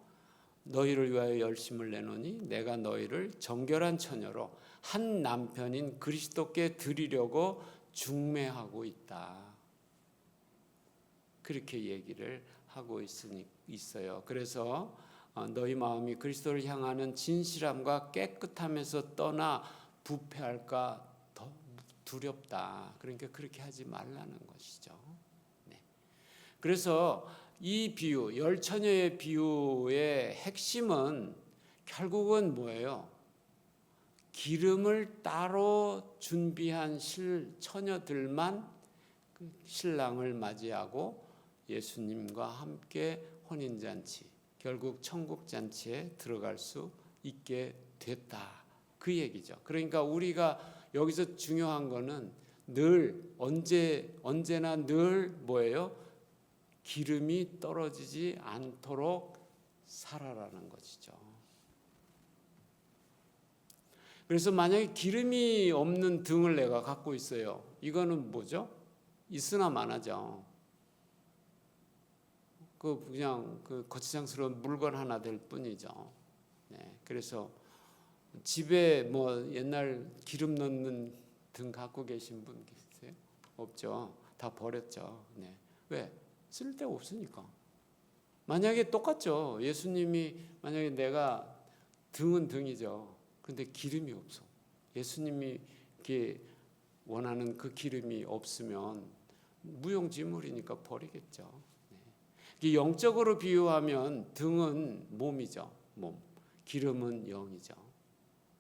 S1: 너희를 위하여 열심을 내노니 내가 너희를 정결한 처녀로 한 남편인 그리스도께 드리려고 중매하고 있다. 그렇게 얘기를 하고 있어요. 그래서 너희 마음이 그리스도를 향하는 진실함과 깨끗함에서 떠나 부패할까 더 두렵다. 그러니까 그렇게 하지 말라는 것이죠. 네. 그래서 이 비유, 열 처녀의 비유의 핵심은 결국은 뭐예요? 기름을 따로 준비한 처녀들만 신랑을 맞이하고 예수님과 함께 혼인잔치, 결국 천국잔치에 들어갈 수 있게 됐다. 그 얘기죠. 그러니까 우리가 여기서 중요한 거는 늘 언제나 늘 뭐예요? 기름이 떨어지지 않도록 살아라는 것이죠. 그래서 만약에 기름이 없는 등을 내가 갖고 있어요. 이거는 뭐죠? 있으나 마나죠. 그냥 거치장스러운 물건 하나 될 뿐이죠. 네, 그래서 집에 옛날 기름 넣는 등 갖고 계신 분 계세요? 없죠. 다 버렸죠. 네. 왜? 쓸 데가 없으니까. 만약에 똑같죠. 예수님이 만약에 내가 등은 등이죠. 그런데 기름이 없어. 예수님이 이렇게 원하는 그 기름이 없으면 무용지물이니까 버리겠죠. 네. 영적으로 비유하면 등은 몸이죠. 몸. 기름은 영이죠.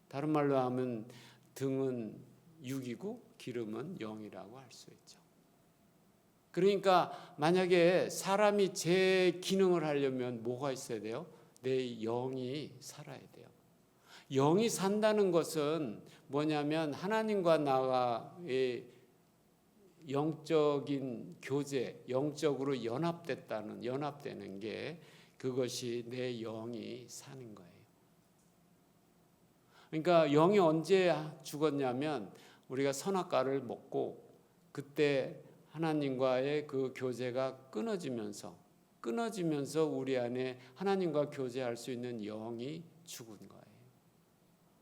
S1: 다른 말로 하면 등은 육이고 기름은 영이라고 할 수 있죠. 그러니까 만약에 사람이 제 기능을 하려면 뭐가 있어야 돼요? 내 영이 살아야 돼요. 영이 산다는 것은 뭐냐면 하나님과 나와의 영적인 교제, 영적으로 연합되는 게 그것이 내 영이 사는 거예요. 그러니까 영이 언제 죽었냐면 우리가 선악과를 먹고 그때 하나님과의 그 교제가 끊어지면서 우리 안에 하나님과 교제할 수 있는 영이 죽은 거예요.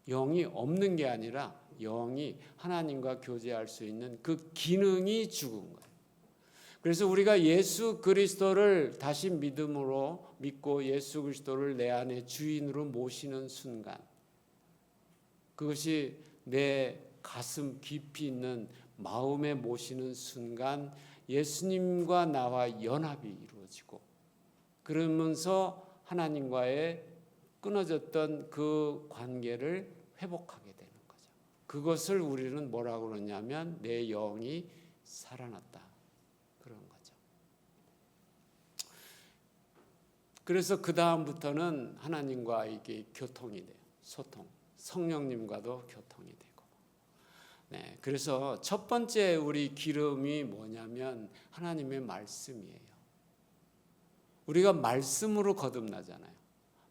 S1: 영이 없는 게 아니라 영이 하나님과 교제할 수 있는 그 기능이 죽은 거예요. 그래서 우리가 예수 그리스도를 다시 믿고 예수 그리스도를 내 안에 주인으로 모시는 순간, 그것이 내 가슴 깊이 있는 마음에 모시는 순간 예수님과 나와 연합이 이루어지고, 그러면서 하나님과의 끊어졌던 그 관계를 회복하게 되는 거죠. 그것을 우리는 뭐라고 그러냐면 내 영이 살아났다, 그런 거죠. 그래서 그 다음부터는 하나님과 이게 교통이 돼요. 소통. 성령님과도 교통이 되고. 네, 그래서 첫 번째 우리 기름이 뭐냐면 하나님의 말씀이에요. 우리가 말씀으로 거듭나잖아요.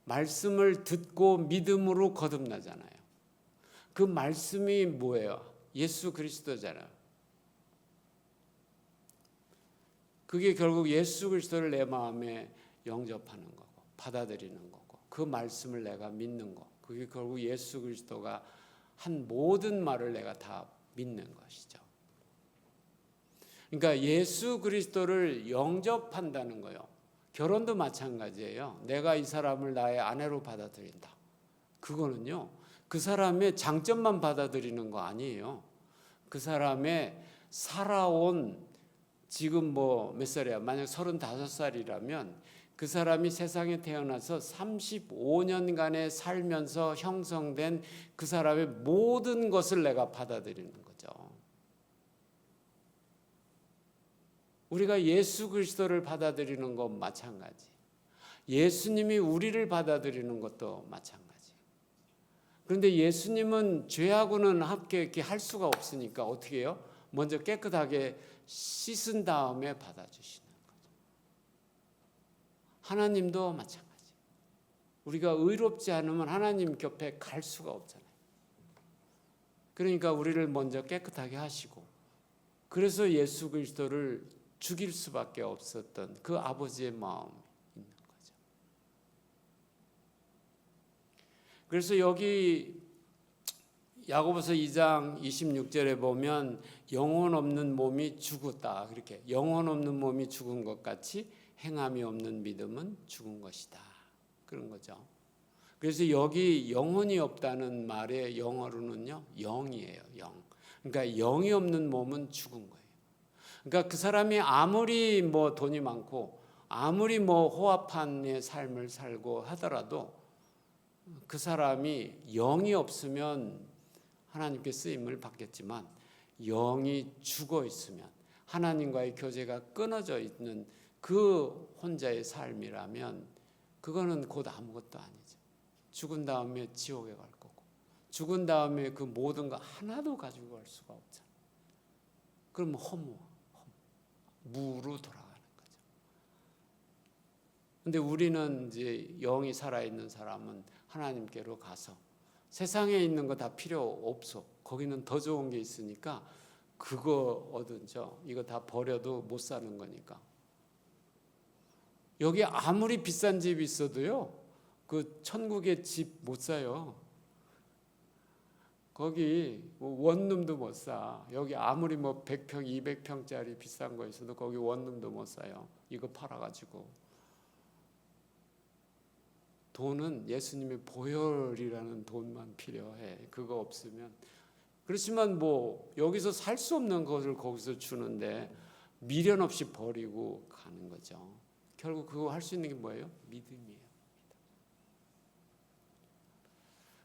S1: 말씀을 듣고 믿음으로 거듭나잖아요. 그 말씀이 뭐예요? 예수 그리스도잖아요. 그게 결국 예수 그리스도를 내 마음에 영접하는 거고 받아들이는 거고 그 말씀을 내가 믿는 거. 그게 결국 예수 그리스도가 한 모든 말을 내가 다 믿는 것이죠. 그러니까 예수 그리스도를 영접한다는 거예요. 결혼도 마찬가지예요. 내가 이 사람을 나의 아내로 받아들인다. 그거는요, 그 사람의 장점만 받아들이는 거 아니에요. 그 사람의 살아온 지금 뭐 몇 살이야? 만약 35살이라면 그 사람이 세상에 태어나서 35년간의 살면서 형성된 그 사람의 모든 것을 내가 받아들이는 거죠. 우리가 예수 그리스도를 받아들이는 것 마찬가지. 예수님이 우리를 받아들이는 것도 마찬가지. 그런데 예수님은 죄하고는 함께 이렇게 할 수가 없으니까 어떻게 해요? 먼저 깨끗하게 씻은 다음에 받아주시는 거죠. 하나님도 마찬가지. 우리가 의롭지 않으면 하나님 곁에 갈 수가 없잖아요. 그러니까 우리를 먼저 깨끗하게 하시고, 그래서 예수 그리스도를 죽일 수밖에 없었던 그 아버지의 마음이 있는 거죠. 그래서 여기 야고보서 2장 26절에 보면 영혼 없는 몸이 죽었다. 그렇게 영혼 없는 몸이 죽은 것 같이 행함이 없는 믿음은 죽은 것이다. 그런 거죠. 그래서 여기 영혼이 없다는 말의 영어로는요, 영이에요. 영. 그러니까 영이 없는 몸은 죽은 거예요. 그러니까 그 사람이 아무리 뭐 돈이 많고 아무리 뭐 호화판의 삶을 살고 하더라도 그 사람이 영이 없으면 하나님께 쓰임을 받겠지만 영이 죽어 있으면 하나님과의 교제가 끊어져 있는 그 혼자의 삶이라면 그거는 곧 아무것도 아니죠. 죽은 다음에 지옥에 갈 거고 죽은 다음에 그 모든 거 하나도 가지고 갈 수가 없잖아요. 그러면 무로 돌아가는 거죠. 근데 우리는 이제 영이 살아있는 사람은 하나님께로 가서 세상에 있는 거 다 필요 없어. 거기는 더 좋은 게 있으니까 그거 얻은죠. 이거 다 버려도 못 사는 거니까. 여기 아무리 비싼 집이 있어도요, 그 천국의 집 못 사요. 거기 원룸도 못 사. 여기 아무리 뭐 100평, 200평짜리 비싼 거 있어도 거기 원룸도 못 사요. 이거 팔아가지고. 돈은 예수님의 보혈이라는 돈만 필요해. 그거 없으면. 그렇지만 뭐 여기서 살 수 없는 것을 거기서 주는데 미련 없이 버리고 가는 거죠. 결국 그거 할 수 있는 게 뭐예요? 믿음이에요.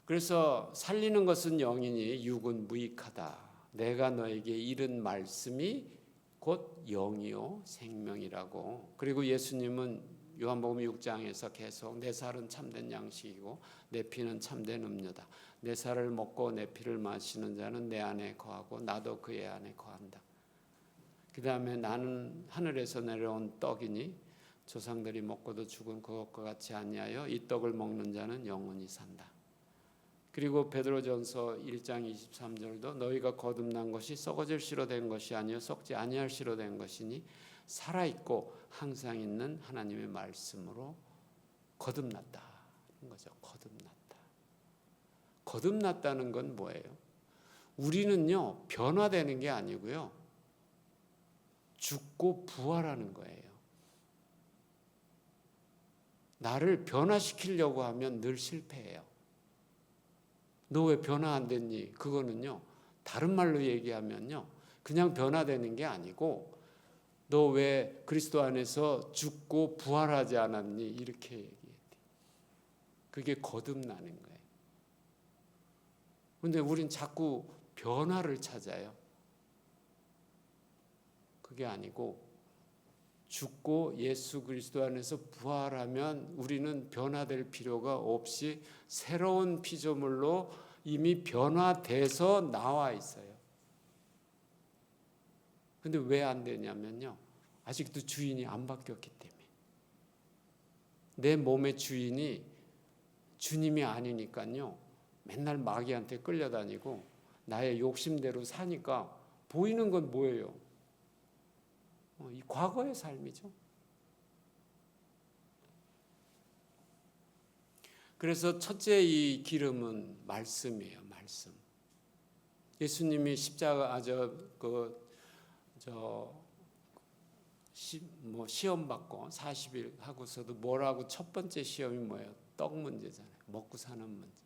S1: 그래서 살리는 것은 영이니 육은 무익하다. 내가 너에게 이른 말씀이 곧 영이요 생명이라고. 그리고 예수님은 요한복음 6장에서 계속 내 살은 참된 양식이고 내 피는 참된 음료다. 내 살을 먹고 내 피를 마시는 자는 내 안에 거하고 나도 그의 안에 거한다. 그 다음에 나는 하늘에서 내려온 떡이니 조상들이 먹고도 죽은 그것과 같이 아니하여 이 떡을 먹는 자는 영원히 산다. 그리고 베드로전서 1장 23절도 너희가 거듭난 것이 썩어질 씨로 된 것이 아니요 썩지 아니할 씨로 된 것이니 살아있고 항상 있는 하나님의 말씀으로 거듭났다. 그런 거죠. 거듭났다. 거듭났다는 건 뭐예요? 우리는요 변화되는 게 아니고요 죽고 부활하는 거예요. 나를 변화시키려고 하면 늘 실패해요. 너 왜 변화 안 됐니? 그거는요 다른 말로 얘기하면요 그냥 변화되는 게 아니고 너 왜 그리스도 안에서 죽고 부활하지 않았니? 이렇게 얘기해야 돼. 그게 거듭나는 거예요. 그런데 우린 자꾸 변화를 찾아요. 그게 아니고 죽고 예수 그리스도 안에서 부활하면 우리는 변화될 필요가 없이 새로운 피조물로 이미 변화돼서 나와 있어요. 근데 왜 안 되냐면요 아직도 주인이 안 바뀌었기 때문에. 내 몸의 주인이 주님이 아니니까요 맨날 마귀한테 끌려다니고 나의 욕심대로 사니까 보이는 건 뭐예요? 이 과거의 삶이죠. 그래서 첫째 이 기름은 말씀이에요. 말씀. 예수님이 십자가 시험 받고 40일 하고서도 뭐라고 첫 번째 시험이 뭐예요? 떡 문제잖아요. 먹고 사는 문제.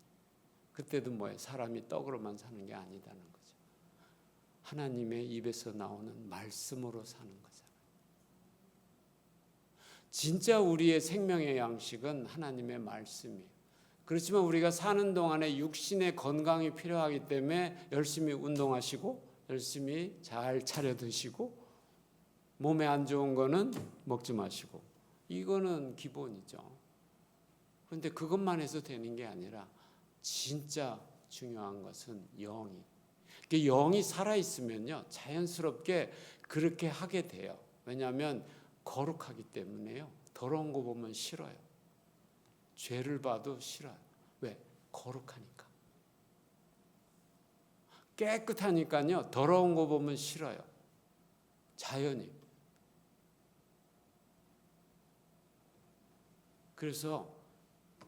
S1: 그때도 뭐예요? 사람이 떡으로만 사는 게 아니다는 거죠. 하나님의 입에서 나오는 말씀으로 사는 거잖아요. 진짜 우리의 생명의 양식은 하나님의 말씀이에요. 그렇지만 우리가 사는 동안에 육신의 건강이 필요하기 때문에 열심히 운동하시고 열심히 잘 차려 드시고 몸에 안 좋은 거는 먹지 마시고 이거는 기본이죠. 그런데 그것만 해서 되는 게 아니라 진짜 중요한 것은 영이. 영이 살아있으면요 자연스럽게 그렇게 하게 돼요. 왜냐하면 거룩하기 때문에요. 더러운 거 보면 싫어요. 죄를 봐도 싫어요. 왜? 거룩하니까. 깨끗하니까요. 더러운 거 보면 싫어요. 자연이. 그래서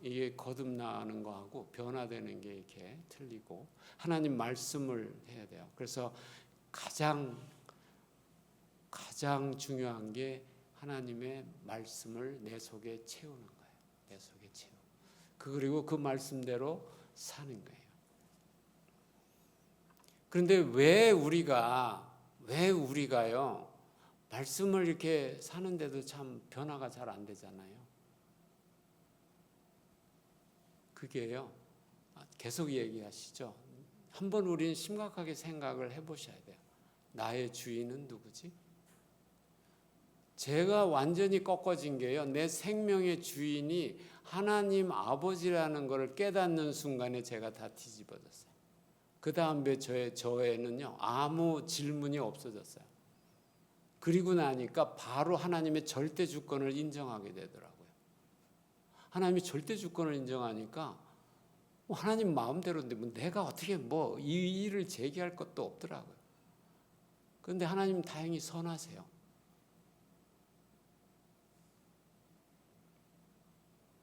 S1: 이게 거듭나는 거하고 변화되는 게 이렇게 틀리고 하나님 말씀을 해야 돼요. 그래서 가장 중요한 게 하나님의 말씀을 내 속에 채우는 거예요. 내 속에 채우고. 그리고 그 말씀대로 사는 거예요. 그런데 왜 우리가요 말씀을 이렇게 사는데도 참 변화가 잘 안 되잖아요. 그게요 계속 얘기하시죠. 한번 우리는 심각하게 생각을 해보셔야 돼요. 나의 주인은 누구지? 제가 완전히 꺾어진 게요. 내 생명의 주인이 하나님 아버지라는 것을 깨닫는 순간에 제가 다 뒤집어졌어요. 그 다음에 저에는요 아무 질문이 없어졌어요. 그리고 나니까 바로 하나님의 절대 주권을 인정하게 되더라고요. 하나님이 절대 주권을 인정하니까 하나님 마음대로인데 내가 어떻게 이 일을 제기할 것도 없더라고요. 그런데 하나님 다행히 선하세요.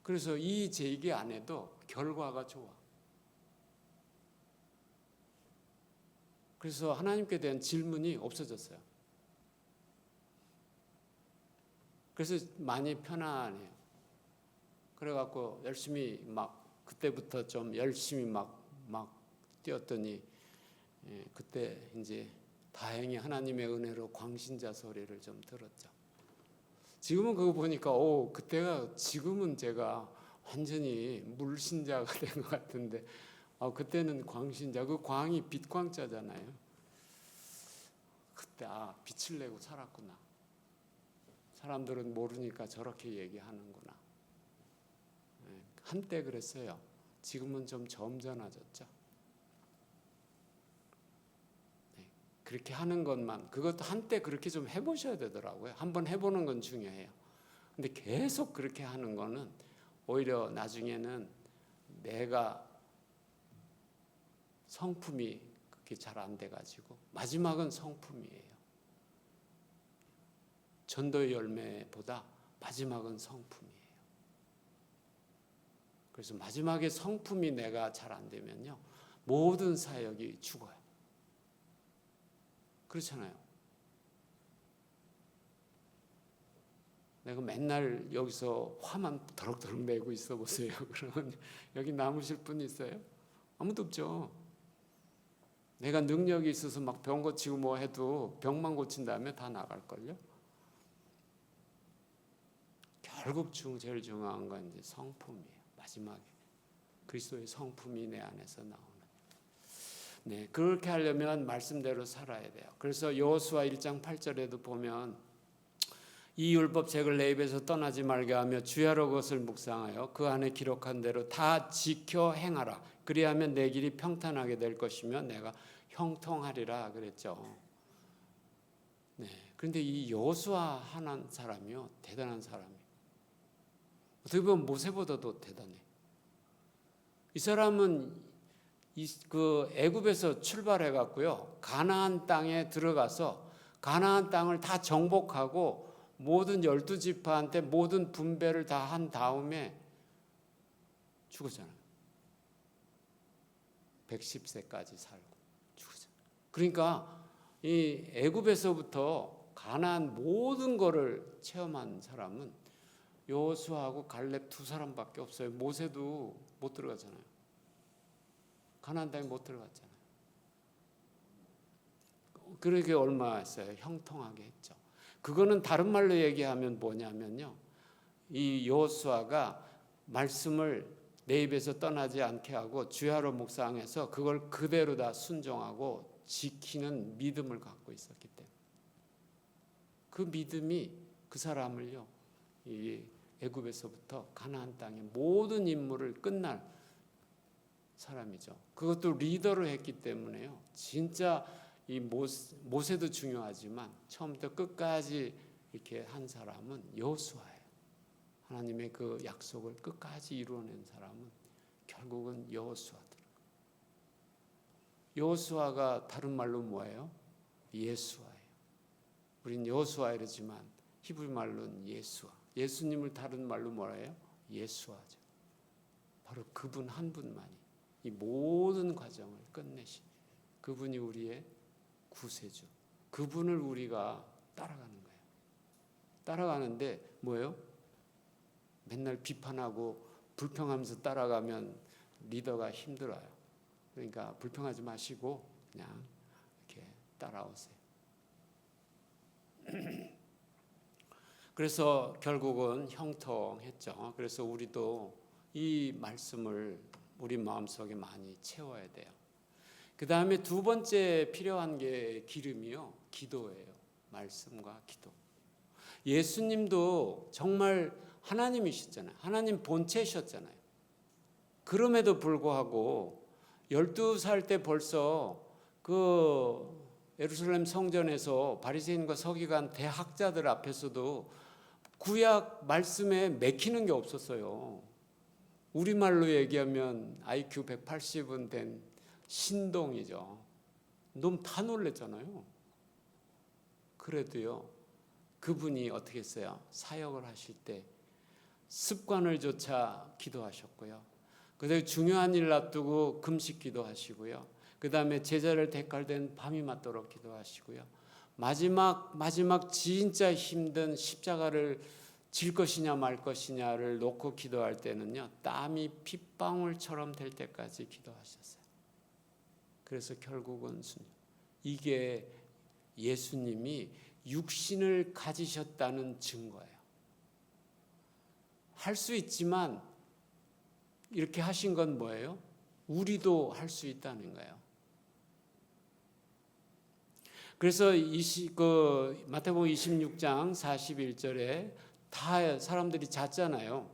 S1: 그래서 이 제기 안에도 결과가 좋아. 그래서 하나님께 대한 질문이 없어졌어요. 그래서 많이 편안해요. 그래갖고 열심히 그때부터 좀 열심히 막 뛰었더니 그때 이제 다행히 하나님의 은혜로 광신자 소리를 좀 들었죠. 지금은 그거 보니까 그때가 지금은 제가 완전히 물신자가 된 것 같은데 그때는 광신자, 그 광이 빛광자잖아요. 그때 빛을 내고 살았구나. 사람들은 모르니까 저렇게 얘기하는구나. 한때 그랬어요. 지금은 좀 점잖아졌죠. 그렇게 하는 것만, 그것도 한때 그렇게 좀 해보셔야 되더라고요. 한번 해보는 건 중요해요. 근데 계속 그렇게 하는 거는 오히려 나중에는 내가 성품이 그렇게 잘 안 돼가지고 마지막은 성품이에요. 전도의 열매보다 마지막은 성품이에요. 그래서 마지막에 성품이 내가 잘 안 되면요, 모든 사역이 죽어요. 그렇잖아요. 내가 맨날 여기서 화만 더럭더럭 내고 있어 보세요. 그러면 여기 남으실 분 있어요? 아무도 없죠. 내가 능력이 있어서 막 병 고치고 뭐 해도 병만 고친 다음에 다 나갈걸요. 결국 제일 중요한 건 이제 성품이에요. 마지막에 그리스도의 성품이 내 안에서 나오는. 네, 그렇게 하려면 말씀대로 살아야 돼요. 그래서 여호수아 1장 8절에도 보면 이 율법책을 내 입에서 떠나지 말게 하며 주야로 그것을 묵상하여 그 안에 기록한 대로 다 지켜 행하라. 그리하면 내 길이 평탄하게 될 것이며 내가 형통하리라 그랬죠. 네, 그런데 이 여호수아 하는 사람이요, 대단한 사람이에요. 어떻게 보면 모세보다도 대단해. 이 사람은 그 애굽에서 출발해 갖고요, 가나안 땅에 들어가서 가나안 땅을 다 정복하고 모든 12지파한테 모든 분배를 다 한 다음에 죽었잖아요. 110세까지 살고 죽었잖아요. 그러니까 이 애굽에서부터 가나안 모든 거를 체험한 사람은 여호수아하고 갈렙 두 사람밖에 없어요. 모세도 못 들어가잖아요. 가나안 땅에 못 들어갔잖아요. 그러게 얼마 했어요? 형통하게 했죠. 그거는 다른 말로 얘기하면 뭐냐면요, 이 여호수아가 말씀을 내 입에서 떠나지 않게 하고 주야로 묵상해서 그걸 그대로 다 순종하고 지키는 믿음을 갖고 있었기 때문에 그 믿음이 그 사람을요, 이 애굽에서부터 가나안 땅의 모든 임무를 끝날 사람이죠. 그것도 리더로 했기 때문에요, 진짜 이 모세도 중요하지만 처음부터 끝까지 이렇게 한 사람은 여호수아예요. 하나님의 그 약속을 끝까지 이루어낸 사람은 결국은 여호수아더라고요. 여호수아가 다른 말로 뭐예요? 예수아예요. 우린 여호수아 이러지만 히브리 말로는 예수아. 예수님을 다른 말로 뭐라 해요? 예수아죠. 바로 그분 한 분만이 이 모든 과정을 끝내신 그분이 우리의 구세주. 그분을 우리가 따라가는 거예요. 따라가는데 뭐예요? 맨날 비판하고 불평하면서 따라가면 리더가 힘들어요. 그러니까 불평하지 마시고 그냥 이렇게 따라오세요. 그래서 결국은 형통했죠. 그래서 우리도 이 말씀을 우리 마음속에 많이 채워야 돼요. 그 다음에 두 번째 필요한 게 기름이요, 기도예요. 말씀과 기도. 예수님도 정말 하나님이셨잖아요. 하나님 본체셨잖아요. 그럼에도 불구하고 12살 때 벌써 그 예루살렘 성전에서 바리새인과 서기관 대학자들 앞에서도 구약 말씀에 맥히는 게 없었어요. 우리말로 얘기하면 IQ 180은 된 신동이죠. 너무 다 놀랬잖아요. 그래도요, 그분이 어떻게 했어요? 사역을 하실 때 습관을 조차 기도하셨고요. 그다음에 중요한 일 놔두고 금식 기도하시고요. 그다음에 제자를 대칼된 밤이 맞도록 기도하시고요. 마지막 진짜 힘든 십자가를 질 것이냐 말 것이냐를 놓고 기도할 때는요, 땀이 핏방울처럼 될 때까지 기도하셨어요. 그래서 결국은 이게 예수님이 육신을 가지셨다는 증거예요. 할 수 있지만 이렇게 하신 건 뭐예요? 우리도 할 수 있다는 거예요. 그래서 마태복음 26장 41절에 다 사람들이 잤잖아요.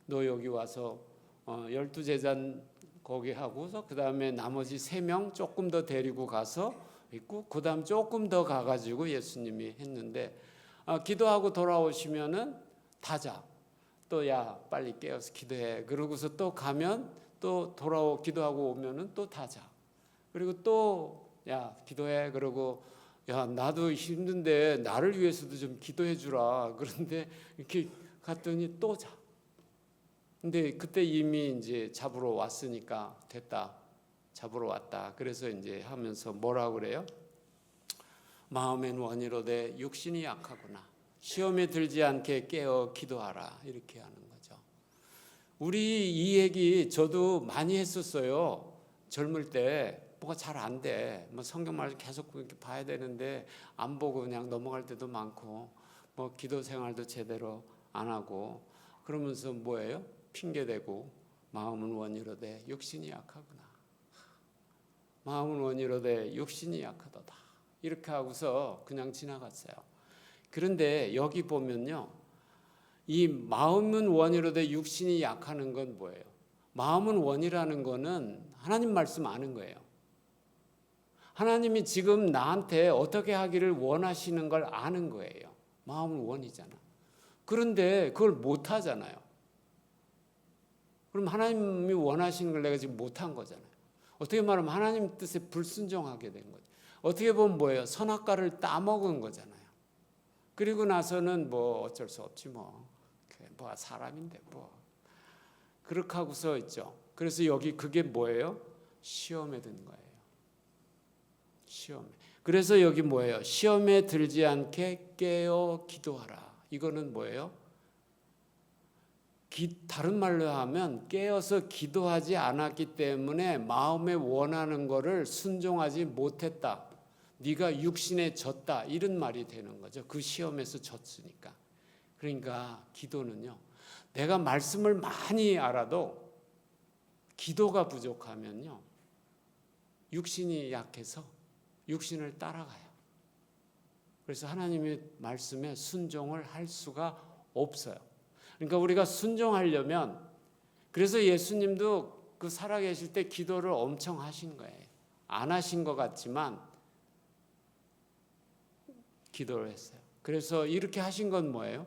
S1: 너 여기 와서 12제자 거기 하고서 그 다음에 나머지 3명 조금 더 데리고 가서 있고 그 다음 조금 더 가가지고 예수님이 했는데 기도하고 돌아오시면은 다 자. 또 야 빨리 깨어서 기도해. 그러고서 또 가면 또 기도하고 오면은 또 다 자. 그리고 또 야 기도해. 그러고 야 나도 힘든데 나를 위해서도 좀 기도해 주라. 그런데 이렇게 갔더니 또 자. 근데 그때 이미 이제 잡으러 왔으니까 됐다. 잡으러 왔다. 그래서 이제 하면서 뭐라고 그래요? 마음엔 원이로되 육신이 약하구나. 시험에 들지 않게 깨어 기도하라. 이렇게 하는 거죠. 우리 이 얘기 저도 많이 했었어요. 젊을 때 뭐가 잘 안 돼. 뭐 성경 말씀 계속 이렇게 봐야 되는데 안 보고 그냥 넘어갈 때도 많고 뭐 기도 생활도 제대로 안 하고 그러면서 뭐예요? 핑계대고 마음은 원이로되 육신이 약하구나. 마음은 원이로되 육신이 약하도다. 이렇게 하고서 그냥 지나갔어요. 그런데 여기 보면요. 이 마음은 원이로되 육신이 약하는 건 뭐예요? 마음은 원이라는 거는 하나님 말씀 아는 거예요. 하나님이 지금 나한테 어떻게 하기를 원하시는 걸 아는 거예요. 마음은 원이잖아. 그런데 그걸 못 하잖아요. 그럼 하나님이 원하시는 걸 내가 지금 못한 거잖아요. 어떻게 말하면 하나님 뜻에 불순종하게 된 거죠. 어떻게 보면 뭐예요? 선악과를 따먹은 거잖아요. 그리고 나서는 뭐 어쩔 수 없지 뭐 사람인데 뭐 그렇게 하고서 있죠. 그래서 여기 그게 뭐예요? 시험에 든 거예요. 시험에. 그래서 여기 뭐예요? 시험에 들지 않게 깨어 기도하라. 이거는 뭐예요? 다른 말로 하면 깨어서 기도하지 않았기 때문에 마음에 원하는 거를 순종하지 못했다. 네가 육신에 졌다. 이런 말이 되는 거죠. 그 시험에서 졌으니까. 그러니까 기도는요. 내가 말씀을 많이 알아도 기도가 부족하면요. 육신이 약해서 육신을 따라가요. 그래서 하나님의 말씀에 순종을 할 수가 없어요. 그러니까 우리가 순종하려면 그래서 예수님도 그 살아계실 때 기도를 엄청 하신 거예요. 안 하신 것 같지만 기도를 했어요. 그래서 이렇게 하신 건 뭐예요?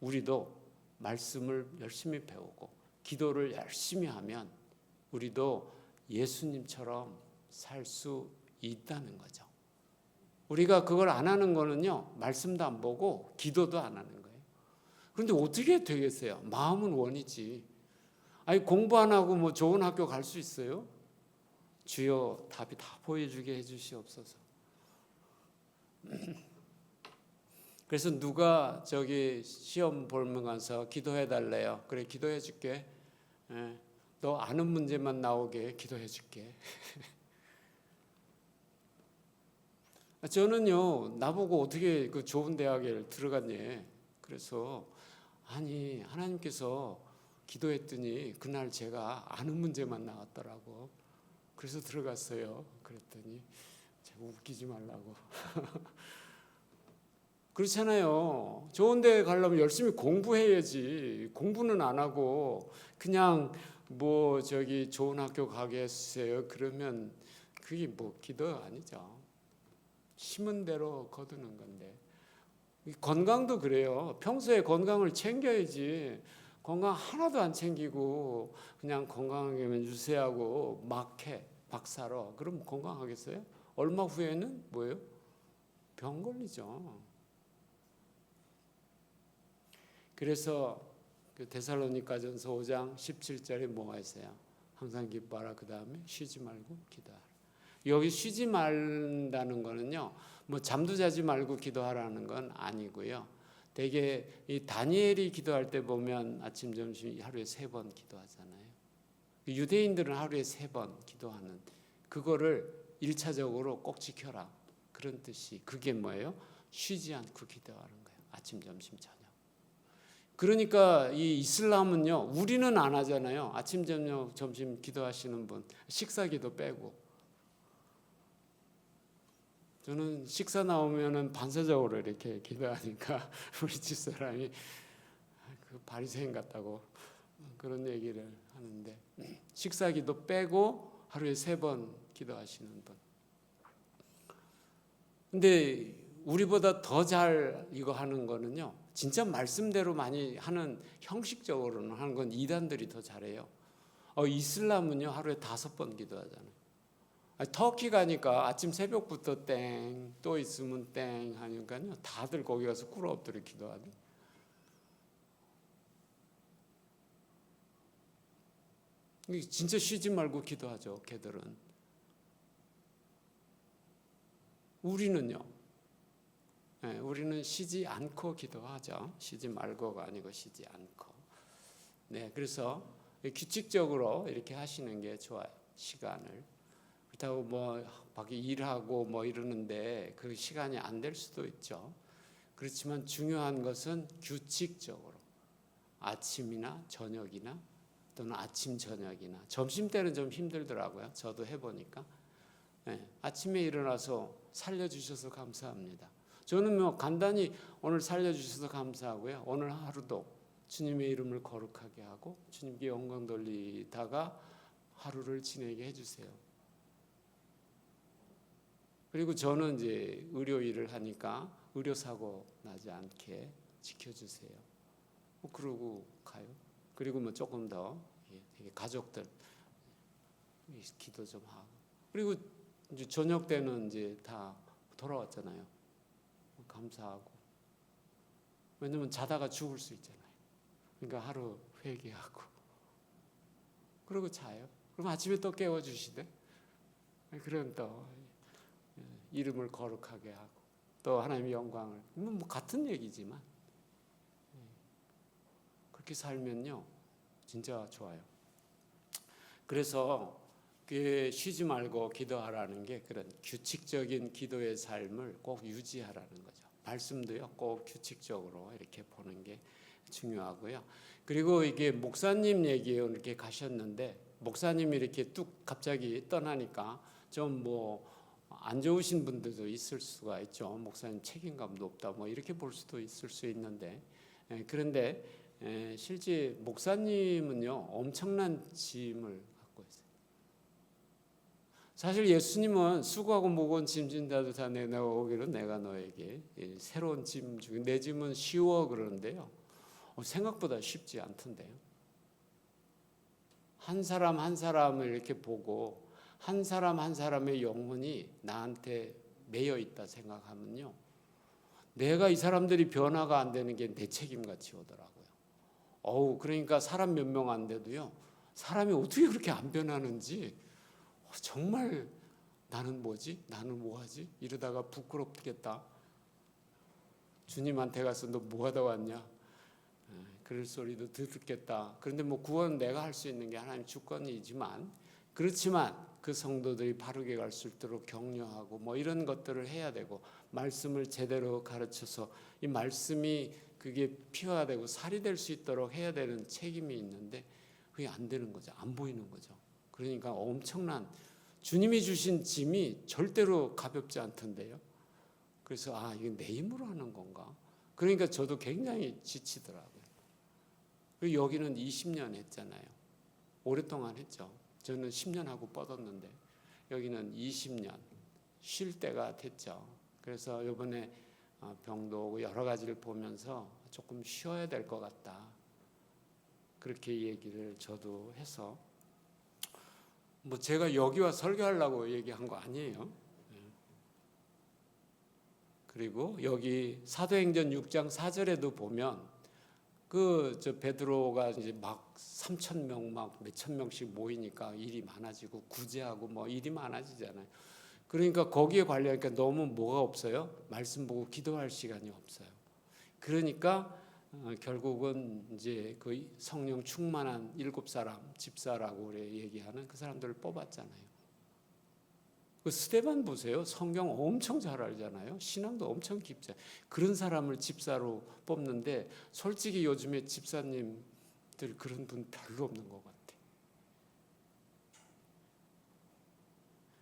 S1: 우리도 말씀을 열심히 배우고 기도를 열심히 하면 우리도 예수님처럼 살 수 있다는 거죠. 우리가 그걸 안 하는 거는요. 말씀도 안 보고 기도도 안 하는 거예요. 그런데 어떻게 되겠어요? 마음은 원이지. 아니 공부 안 하고 뭐 좋은 학교 갈 수 있어요? 주여 답이 다 보여주게 해주시옵소서. 그래서 누가 저기 시험 보면서 기도해 달래요. 그래 기도해 줄게. 너 아는 문제만 나오게 기도해 줄게. 저는요 나보고 어떻게 그 좋은 대학에 들어갔니? 그래서 아니 하나님께서 기도했더니 그날 제가 아는 문제만 나왔더라고. 그래서 들어갔어요. 그랬더니 제가 웃기지 말라고. 그렇잖아요. 좋은 데 가려면 열심히 공부해야지. 공부는 안 하고 그냥 뭐 저기 좋은 학교 가게 해주세요. 그러면 그게 뭐 기도 아니죠. 심은 대로 거두는 건데. 건강도 그래요. 평소에 건강을 챙겨야지. 건강 하나도 안 챙기고 그냥 건강하게만 유세하고 막 해. 박사로. 그럼 건강하겠어요? 얼마 후에는 뭐예요? 병 걸리죠. 그래서 그 데살로니가전서 5장 17절에 뭐가 있어요? 항상 기뻐하라. 그 다음에 쉬지 말고 기도하라. 여기 쉬지 말다는 거는요. 뭐 잠도 자지 말고 기도하라는 건 아니고요. 되게 이 다니엘이 기도할 때 보면 아침 점심 하루에 3번 기도하잖아요. 유대인들은 하루에 3번 기도하는 그거를 1차적으로 꼭 지켜라. 그런 뜻이 그게 뭐예요? 쉬지 않고 기도하는 거예요. 아침, 점심, 저녁. 그러니까 이 이슬람은요, 우리는 안 하잖아요. 아침, 저녁, 점심 기도하시는 분, 식사 기도 빼고. 저는 식사 나오면은 반사적으로 이렇게 기도하니까 우리 집사람이 그 바리새인 같다고 그런 얘기를 하는데, 식사 기도 빼고 하루에 3번 기도하시는 분. 근데 우리보다 더 잘 이거 하는 거는요, 진짜 말씀대로 많이 하는, 형식적으로는 하는 건 이단들이 더 잘해요. 이슬람은요 하루에 5번 기도하잖아요. 터키 가니까 아침 새벽부터 땡, 또 있으면 땡 하니까요, 다들 거기 가서 꿇어 엎드려 기도하대. 진짜 쉬지 말고 기도하죠, 걔들은. 우리는요, 네, 우리는 쉬지 않고 기도하죠. 쉬지 말고가 아니고 쉬지 않고. 네, 그래서 규칙적으로 이렇게 하시는 게 좋아요. 시간을. 그렇다고 뭐 밖에 일하고 뭐 이러는데 그 시간이 안 될 수도 있죠. 그렇지만 중요한 것은 규칙적으로 아침이나 저녁이나 또는 아침 저녁이나, 점심 때는 좀 힘들더라고요. 저도 해보니까. 네, 아침에 일어나서 살려주셔서 감사합니다. 저는 뭐 간단히 오늘 살려주셔서 감사하고요. 오늘 하루도 주님의 이름을 거룩하게 하고 주님께 영광 돌리다가 하루를 지내게 해주세요. 그리고 저는 이제 의료 일을 하니까 의료사고 나지 않게 지켜주세요. 뭐 그러고 가요. 그리고 뭐 조금 더 가족들 기도 좀 하고. 그리고 이제 저녁 때는 이제 다 돌아왔잖아요. 감사하고. 왜냐면 자다가 죽을 수 있잖아요. 그러니까 하루 회개하고. 그러고 자요. 그럼 아침에 또 깨워주시대. 그럼 또 이름을 거룩하게 하고 또 하나님의 영광을, 뭐 같은 얘기지만 그렇게 살면요 진짜 좋아요. 그래서 쉬지 말고 기도하라는 게 그런 규칙적인 기도의 삶을 꼭 유지하라는 거죠. 말씀도요 꼭 규칙적으로 이렇게 보는 게 중요하고요. 그리고 이게 목사님 얘기예요. 이렇게 가셨는데 목사님이 이렇게 뚝 갑자기 떠나니까 좀 뭐 안 좋으신 분들도 있을 수가 있죠. 목사님 책임감도 없다 뭐 이렇게 볼 수도 있을 수 있는데, 그런데 실제 목사님은요 엄청난 짐을 갖고 있어요. 사실 예수님은 수고하고 무거운 짐진 자도 다 내놓으기로 내가 너에게 새로운 짐 주기, 내 짐은 쉬워 그러는데요, 생각보다 쉽지 않던데요. 한 사람 한 사람을 이렇게 보고 한 사람 한 사람의 영혼이 나한테 매여 있다 생각하면요, 내가 이 사람들이 변화가 안 되는 게 내 책임같이 오더라고요. 그러니까 사람 몇 명 안 돼도요, 사람이 어떻게 그렇게 안 변하는지 정말 나는 뭐지? 나는 뭐하지? 이러다가 부끄럽겠다. 주님한테 가서 너 뭐하다 왔냐? 그럴 소리도 듣겠다. 그런데 뭐 구원 내가 할 수 있는 게 하나님 주권이지만, 그렇지만 그 성도들이 바르게 갈 수 있도록 격려하고 뭐 이런 것들을 해야 되고, 말씀을 제대로 가르쳐서 이 말씀이 그게 피가 되고 살이 될 수 있도록 해야 되는 책임이 있는데 그게 안 되는 거죠. 안 보이는 거죠. 그러니까 엄청난, 주님이 주신 짐이 절대로 가볍지 않던데요. 그래서 이게 내 힘으로 하는 건가? 그러니까 저도 굉장히 지치더라고요. 그리고 여기는 20년 했잖아요. 오랫동안 했죠. 저는 10년 하고 뻗었는데 여기는 20년 쉴 때가 됐죠. 그래서 이번에 병도 오고 여러 가지를 보면서 조금 쉬어야 될 것 같다, 그렇게 얘기를 저도 해서, 뭐 제가 여기 와 설교하려고 얘기한 거 아니에요. 그리고 여기 사도행전 6장 4절에도 보면 저 베드로가 이제 막 3,000명 막 몇천 명씩 모이니까 일이 많아지고 구제하고 뭐 일이 많아지잖아요. 그러니까 거기에 관련하니까 너무 뭐가 없어요? 말씀 보고 기도할 시간이 없어요. 그러니까 결국은 이제 그 성령 충만한 7사람 집사라고 우리 얘기하는 그 사람들을 뽑았잖아요. 그 스데반 보세요. 성경 엄청 잘 알잖아요. 신앙도 엄청 깊죠. 그런 사람을 집사로 뽑는데 솔직히 요즘에 집사님들 그런 분 별로 없는 것 같아요.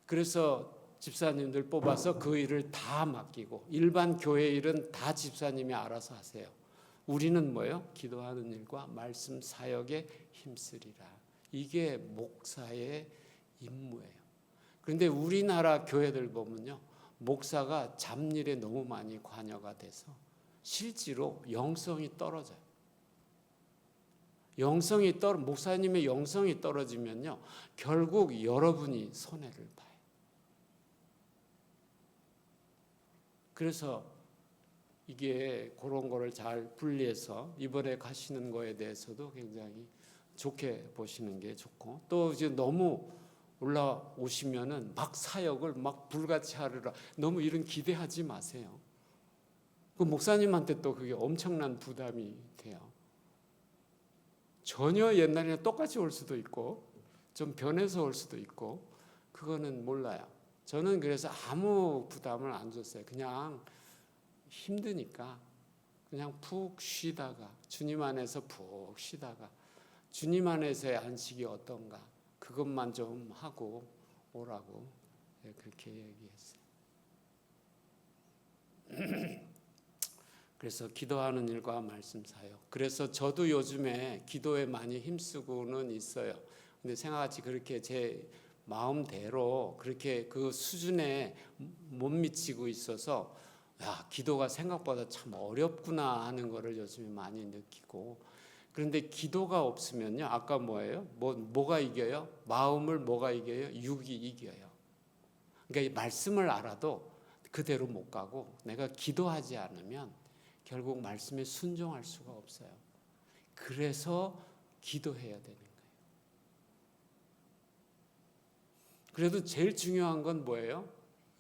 S1: 그래서 집사님들 뽑아서 그 일을 다 맡기고 일반 교회 일은 다 집사님이 알아서 하세요. 우리는 뭐예요? 기도하는 일과 말씀 사역에 힘쓰리라. 이게 목사의 임무예요. 그런데 우리나라 교회들 보면요, 목사가 잡일에 너무 많이 관여가 돼서 실제로 영성이 떨어져요. 목사님의 영성이 떨어지면요, 결국 여러분이 손해를 봐요. 그래서 이게 그런 거를 잘 분리해서 이번에 가시는 거에 대해서도 굉장히 좋게 보시는 게 좋고, 또 이제 너무 올라오시면은 막 사역을 막 불같이 하리라 너무 이런 기대하지 마세요. 그 목사님한테 또 그게 엄청난 부담이 돼요. 전혀 옛날이랑 똑같이 올 수도 있고 좀 변해서 올 수도 있고 그거는 몰라요. 저는 그래서 아무 부담을 안 줬어요. 그냥 힘드니까 그냥 푹 쉬다가 주님 안에서 푹 쉬다가 주님 안에서의 안식이 어떤가 그것만 좀 하고 오라고 그렇게 얘기했어요. 그래서 기도하는 일과 말씀 사역. 그래서 저도 요즘에 기도에 많이 힘쓰고는 있어요. 근데 생각같이 그렇게 제 마음대로 그렇게 그 수준에 못 미치고 있어서 야, 기도가 생각보다 참 어렵구나 하는 거를 요즘에 많이 느끼고, 그런데 기도가 없으면요, 아까 뭐예요? 뭐가 이겨요? 마음을 뭐가 이겨요? 육이 이겨요. 그러니까 이 말씀을 알아도 그대로 못 가고 내가 기도하지 않으면 결국 말씀에 순종할 수가 없어요. 그래서 기도해야 되는 거예요. 그래도 제일 중요한 건 뭐예요?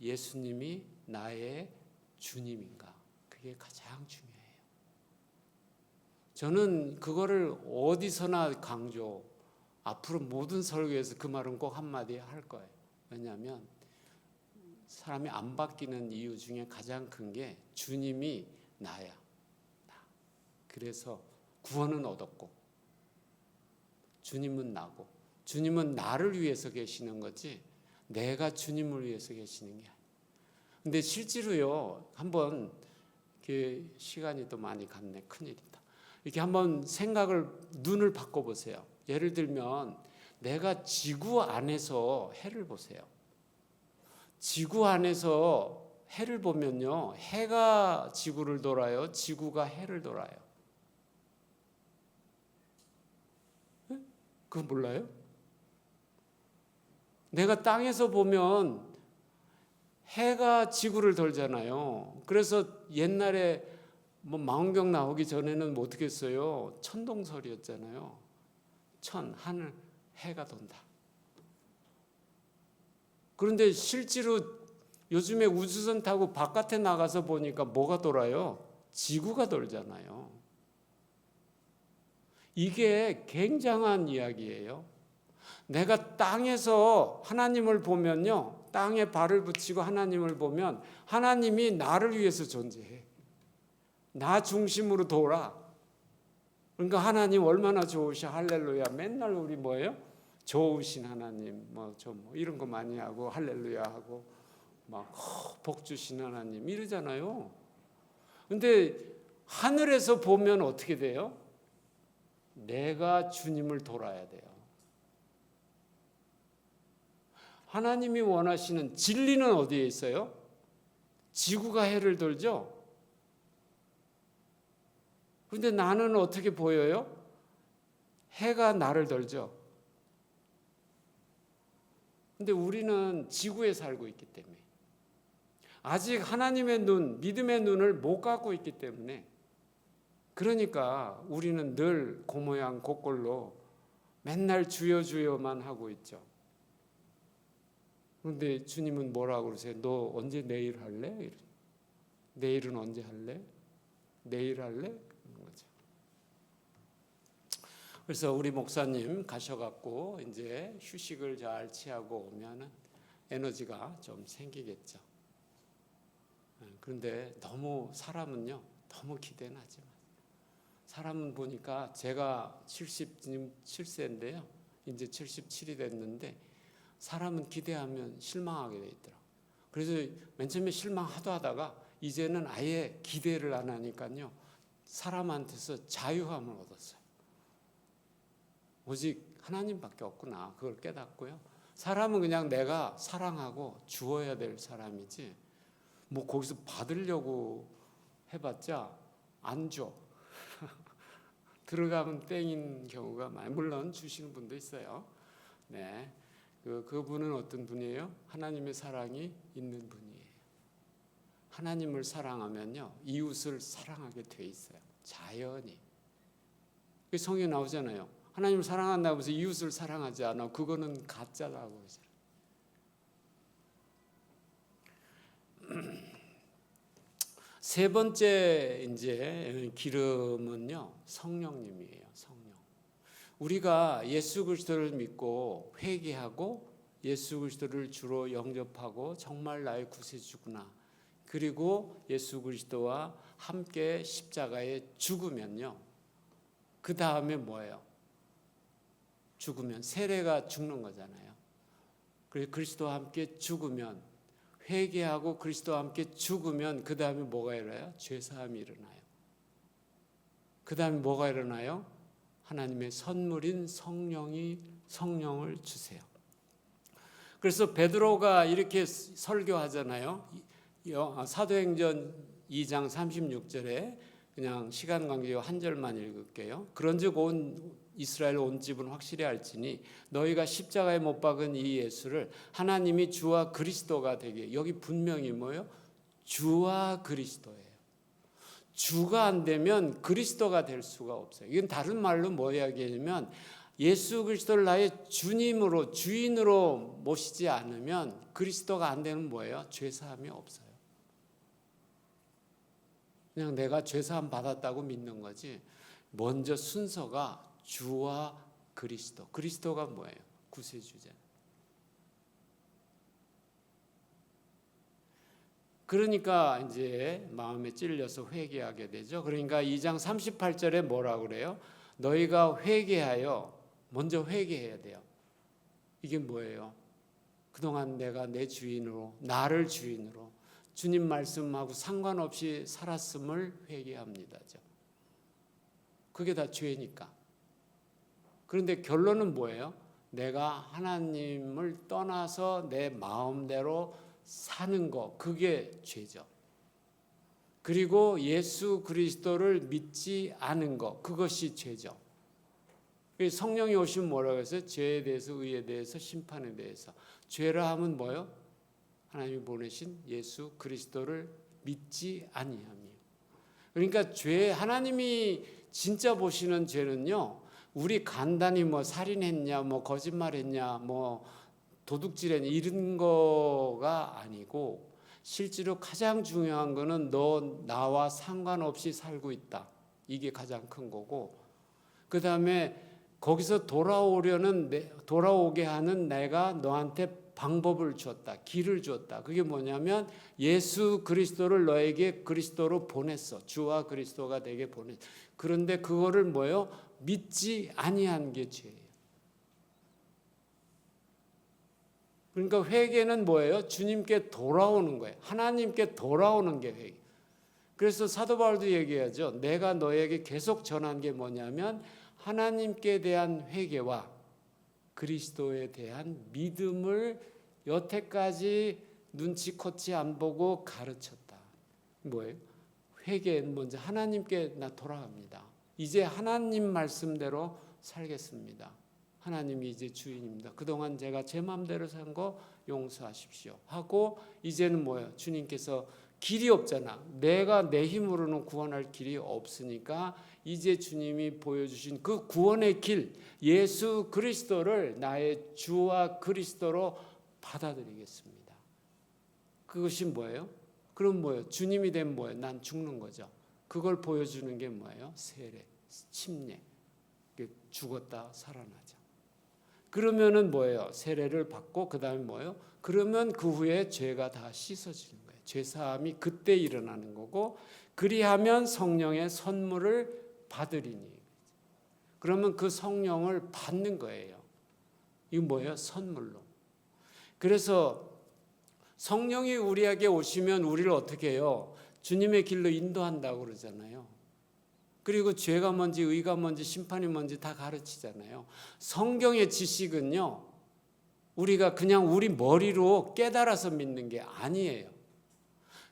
S1: 예수님이 나의 주님인가? 그게 가장 중요해요. 저는 그거를 어디서나 강조, 앞으로 모든 설교에서 그 말은 꼭 한마디 할 거예요. 왜냐하면 사람이 안 바뀌는 이유 중에 가장 큰 게 주님이 나야. 나. 그래서 구원은 얻었고 주님은 나고 주님은 나를 위해서 계시는 거지 내가 주님을 위해서 계시는 게 아니에요. 근데 실제로요, 한번 시간이 또 많이 갔네. 큰일이다. 이렇게 한번 눈을 바꿔보세요. 예를 들면 내가 지구 안에서 해를 보세요. 지구 안에서 해를 보면요, 해가 지구를 돌아요, 지구가 해를 돌아요. 그거 몰라요? 내가 땅에서 보면 해가 지구를 돌잖아요. 그래서 옛날에 망원경 나오기 전에는 어떻게 했어요? 천동설이었잖아요. 하늘, 해가 돈다. 그런데 실제로 요즘에 우주선 타고 바깥에 나가서 보니까 뭐가 돌아요? 지구가 돌잖아요. 이게 굉장한 이야기예요. 내가 땅에서 하나님을 보면요, 땅에 발을 붙이고 하나님을 보면 하나님이 나를 위해서 존재해. 나 중심으로 돌아. 그러니까 하나님 얼마나 좋으셔. 할렐루야. 맨날 우리 뭐예요? 좋으신 하나님, 이런 거 많이 하고 할렐루야 하고 막 복 주신 하나님 이러잖아요. 근데 하늘에서 보면 어떻게 돼요? 내가 주님을 돌아야 돼요. 하나님이 원하시는 진리는 어디에 있어요? 지구가 해를 돌죠? 그런데 나는 어떻게 보여요? 해가 나를 돌죠? 근데 우리는 지구에 살고 있기 때문에 아직 하나님의 눈, 믿음의 눈을 못 갖고 있기 때문에 그러니까 우리는 늘 고모양 고꼴로 맨날 주여 주여만 하고 있죠. 그런데 주님은 뭐라고 그러세요? 너 언제 내일 할래? 내일은 언제 할래? 내일 할래? 그런 거죠. 그래서 우리 목사님 가셔갖고 이제 휴식을 잘 취하고 오면은 에너지가 좀 생기겠죠. 그런데 너무 사람은요, 너무 기대는 하지 마세요. 사람은 보니까 제가 77세인데요. 이제 77이 됐는데 사람은 기대하면 실망하게 돼 있더라고요. 그래서 맨 처음에 실망하도 하다가 이제는 아예 기대를 안 하니까요. 사람한테서 자유함을 얻었어요. 오직 하나님밖에 없구나. 그걸 깨닫고요. 사람은 그냥 내가 사랑하고 주어야 될 사람이지 뭐 거기서 받으려고 해봤자 안 줘. 들어가면 땡인 경우가 많아요. 물론 주시는 분도 있어요. 네, 그분은 어떤 분이에요? 하나님의 사랑이 있는 분이에요. 하나님을 사랑하면요, 이웃을 사랑하게 돼 있어요. 자연히. 성경에 나오잖아요. 하나님을 사랑한다고 해서 이웃을 사랑하지 않아. 그거는 가짜라고 그러잖아요. 세 번째 이제 기름은요, 성령님이에요. 성령. 우리가 예수 그리스도를 믿고 회개하고 예수 그리스도를 주로 영접하고 정말 나의 구세주구나. 그리고 예수 그리스도와 함께 십자가에 죽으면요. 그 다음에 뭐예요? 죽으면 세례가 죽는 거잖아요. 그래서 그리스도와 함께 죽으면 회개하고 그리스도와 함께 죽으면 그 다음에 뭐가 일어나요? 죄사함이 일어나요. 그 다음에 뭐가 일어나요? 하나님의 선물인 성령을 주세요. 그래서 베드로가 이렇게 설교하잖아요. 사도행전 2장 36절에 그냥 시간 관계 한 절만 읽을게요. 그런즉 이스라엘 온 집은 확실히 알지니 너희가 십자가에 못 박은 이 예수를 하나님이 주와 그리스도가 되게. 여기 분명히 뭐예요? 주와 그리스도예요. 주가 안 되면 그리스도가 될 수가 없어요. 이건 다른 말로 뭐 이야기냐면 예수 그리스도를 나의 주님으로 주인으로 모시지 않으면 그리스도가 안 되는 뭐예요? 죄사함이 없어요. 그냥 내가 죄사함 받았다고 믿는 거지. 먼저 순서가 주와 그리스도. 그리스도가 뭐예요? 구세주자. 그러니까 이제 마음에 찔려서 회개하게 되죠. 그러니까 2장 38절에 뭐라고 그래요? 너희가 회개하여, 먼저 회개해야 돼요. 이게 뭐예요? 그동안 내가 내 주인으로, 나를 주인으로 주님 말씀하고 상관없이 살았음을 회개합니다죠. 그게 다 죄니까. 그런데 결론은 뭐예요? 내가 하나님을 떠나서 내 마음대로 사는 거, 그게 죄죠. 그리고 예수 그리스도를 믿지 않은 거, 그것이 죄죠. 성령이 오시면 뭐라고 했어요? 죄에 대해서, 의에 대해서, 심판에 대해서. 죄라 하면 뭐예요? 하나님이 보내신 예수 그리스도를 믿지 아니함이에요. 그러니까 죄, 하나님이 진짜 보시는 죄는요, 우리 간단히 뭐 살인했냐, 뭐 거짓말했냐, 뭐 도둑질했냐 이런 거가 아니고 실제로 가장 중요한 거는 너 나와 상관없이 살고 있다. 이게 가장 큰 거고, 그 다음에 거기서 돌아오게 하는 내가 너한테 방법을 줬다. 길을 줬다. 그게 뭐냐면 예수 그리스도를 너에게 그리스도로 보냈어. 주와 그리스도가 되게 보냈어. 그런데 그거를 뭐예요? 믿지 아니한 게 죄예요. 그러니까 회개는 뭐예요? 주님께 돌아오는 거예요. 하나님께 돌아오는 게 회개. 그래서 사도 바울도 얘기하죠. 내가 너에게 계속 전한 게 뭐냐면 하나님께 대한 회개와 그리스도에 대한 믿음을 여태까지 눈치코치 안 보고 가르쳤다. 뭐예요? 회개는 먼저 하나님께 나 돌아갑니다. 이제 하나님 말씀대로 살겠습니다. 하나님이 이제 주인입니다. 그동안 제가 제 마음대로 산 거 용서하십시오 하고 이제는 뭐예요? 주님께서 길이 없잖아. 내가 내 힘으로는 구원할 길이 없으니까 이제 주님이 보여주신 그 구원의 길, 예수 그리스도를 나의 주와 그리스도로 받아들이겠습니다. 그것이 뭐예요? 그럼 뭐예요? 주님이 되면 뭐예요? 난 죽는 거죠. 그걸 보여주는 게 뭐예요? 세례, 침례. 죽었다 살아나자. 그러면은 뭐예요? 세례를 받고 그다음에 뭐예요? 그러면 그 후에 죄가 다 씻어지는 거예요. 죄 사함이 그때 일어나는 거고, 그리하면 성령의 선물을 받으리니. 그러면 그 성령을 받는 거예요. 이거 뭐예요? 선물로. 그래서 성령이 우리에게 오시면 우리를 어떻게 해요? 주님의 길로 인도한다고 그러잖아요. 그리고 죄가 뭔지 의가 뭔지 심판이 뭔지 다 가르치잖아요. 성경의 지식은요, 우리가 그냥 우리 머리로 깨달아서 믿는 게 아니에요.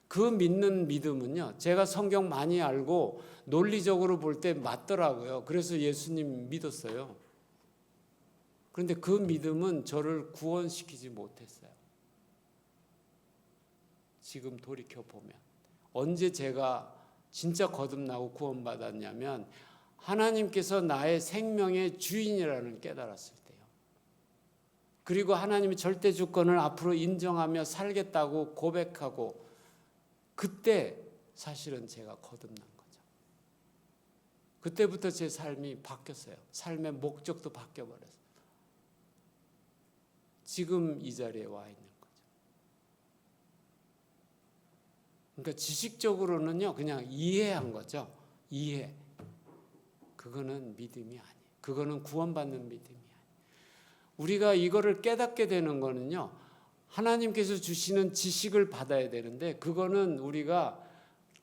S1: 그 믿는 믿음은요, 제가 성경 많이 알고 논리적으로 볼 때 맞더라고요. 그래서 예수님 믿었어요. 그런데 그 믿음은 저를 구원시키지 못했어요. 지금 돌이켜보면. 언제 제가 진짜 거듭나고 구원받았냐면 하나님께서 나의 생명의 주인이라는 깨달았을 때요. 그리고 하나님이 절대 주권을 앞으로 인정하며 살겠다고 고백하고, 그때 사실은 제가 거듭난 거죠. 그때부터 제 삶이 바뀌었어요. 삶의 목적도 바뀌어버렸어요. 지금 이 자리에 와 있는 거죠. 그러니까 지식적으로는요, 그냥 이해한 거죠. 이해. 그거는 믿음이 아니에요. 그거는 구원받는 믿음이 아니에요. 우리가 이거를 깨닫게 되는 거는요, 하나님께서 주시는 지식을 받아야 되는데, 그거는 우리가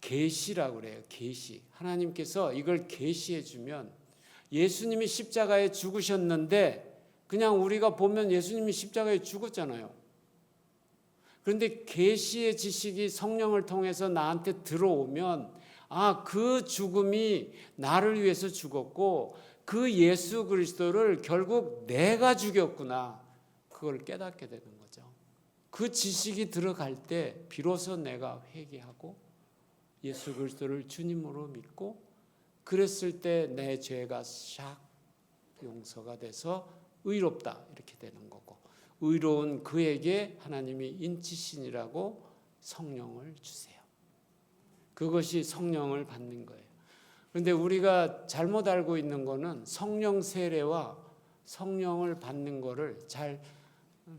S1: 계시라고 그래요. 계시. 하나님께서 이걸 계시해 주면, 예수님이 십자가에 죽으셨는데 그냥 우리가 보면 예수님이 십자가에 죽었잖아요. 그런데 계시의 지식이 성령을 통해서 나한테 들어오면, 아, 그 죽음이 나를 위해서 죽었고 그 예수 그리스도를 결국 내가 죽였구나, 그걸 깨닫게 되는 거죠. 그 지식이 들어갈 때 비로소 내가 회개하고 예수 그리스도를 주님으로 믿고, 그랬을 때 내 죄가 샥 용서가 돼서 의롭다 이렇게 되는 거고, 의로운 그에게 하나님이 인치신이라고 성령을 주세요. 그것이 성령을 받는 거예요. 그런데 우리가 잘못 알고 있는 거는 성령 세례와 성령을 받는 거를 잘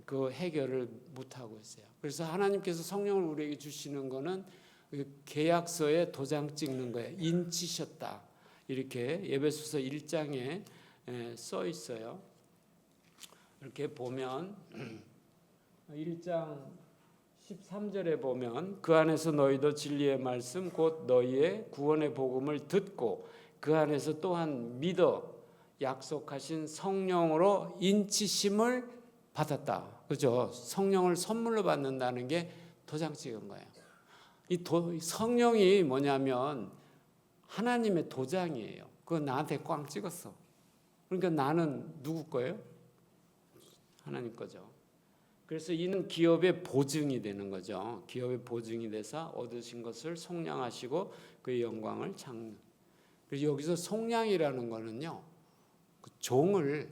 S1: 그 해결을 못 하고 있어요. 그래서 하나님께서 성령을 우리에게 주시는 거는 계약서에 도장 찍는 거예요. 인치셨다. 이렇게 에베소서 1장에 써 있어요. 이렇게 보면 1장 13절에 보면, 그 안에서 너희도 진리의 말씀 곧 너희의 구원의 복음을 듣고 그 안에서 또한 믿어 약속하신 성령으로 인치심을 받았다. 그죠? 성령을 선물로 받는다는 게 도장 찍은 거예요. 성령이 뭐냐면 하나님의 도장이에요. 그거 나한테 꽝 찍었어. 그러니까 나는 누구 거예요? 하나님 거죠. 그래서 이는 기업의 보증이 되는 거죠. 기업의 보증이 돼서 얻으신 것을 속량하시고 그의 영광을 창는. 그래서 여기서 속량이라는 거는요, 그 종을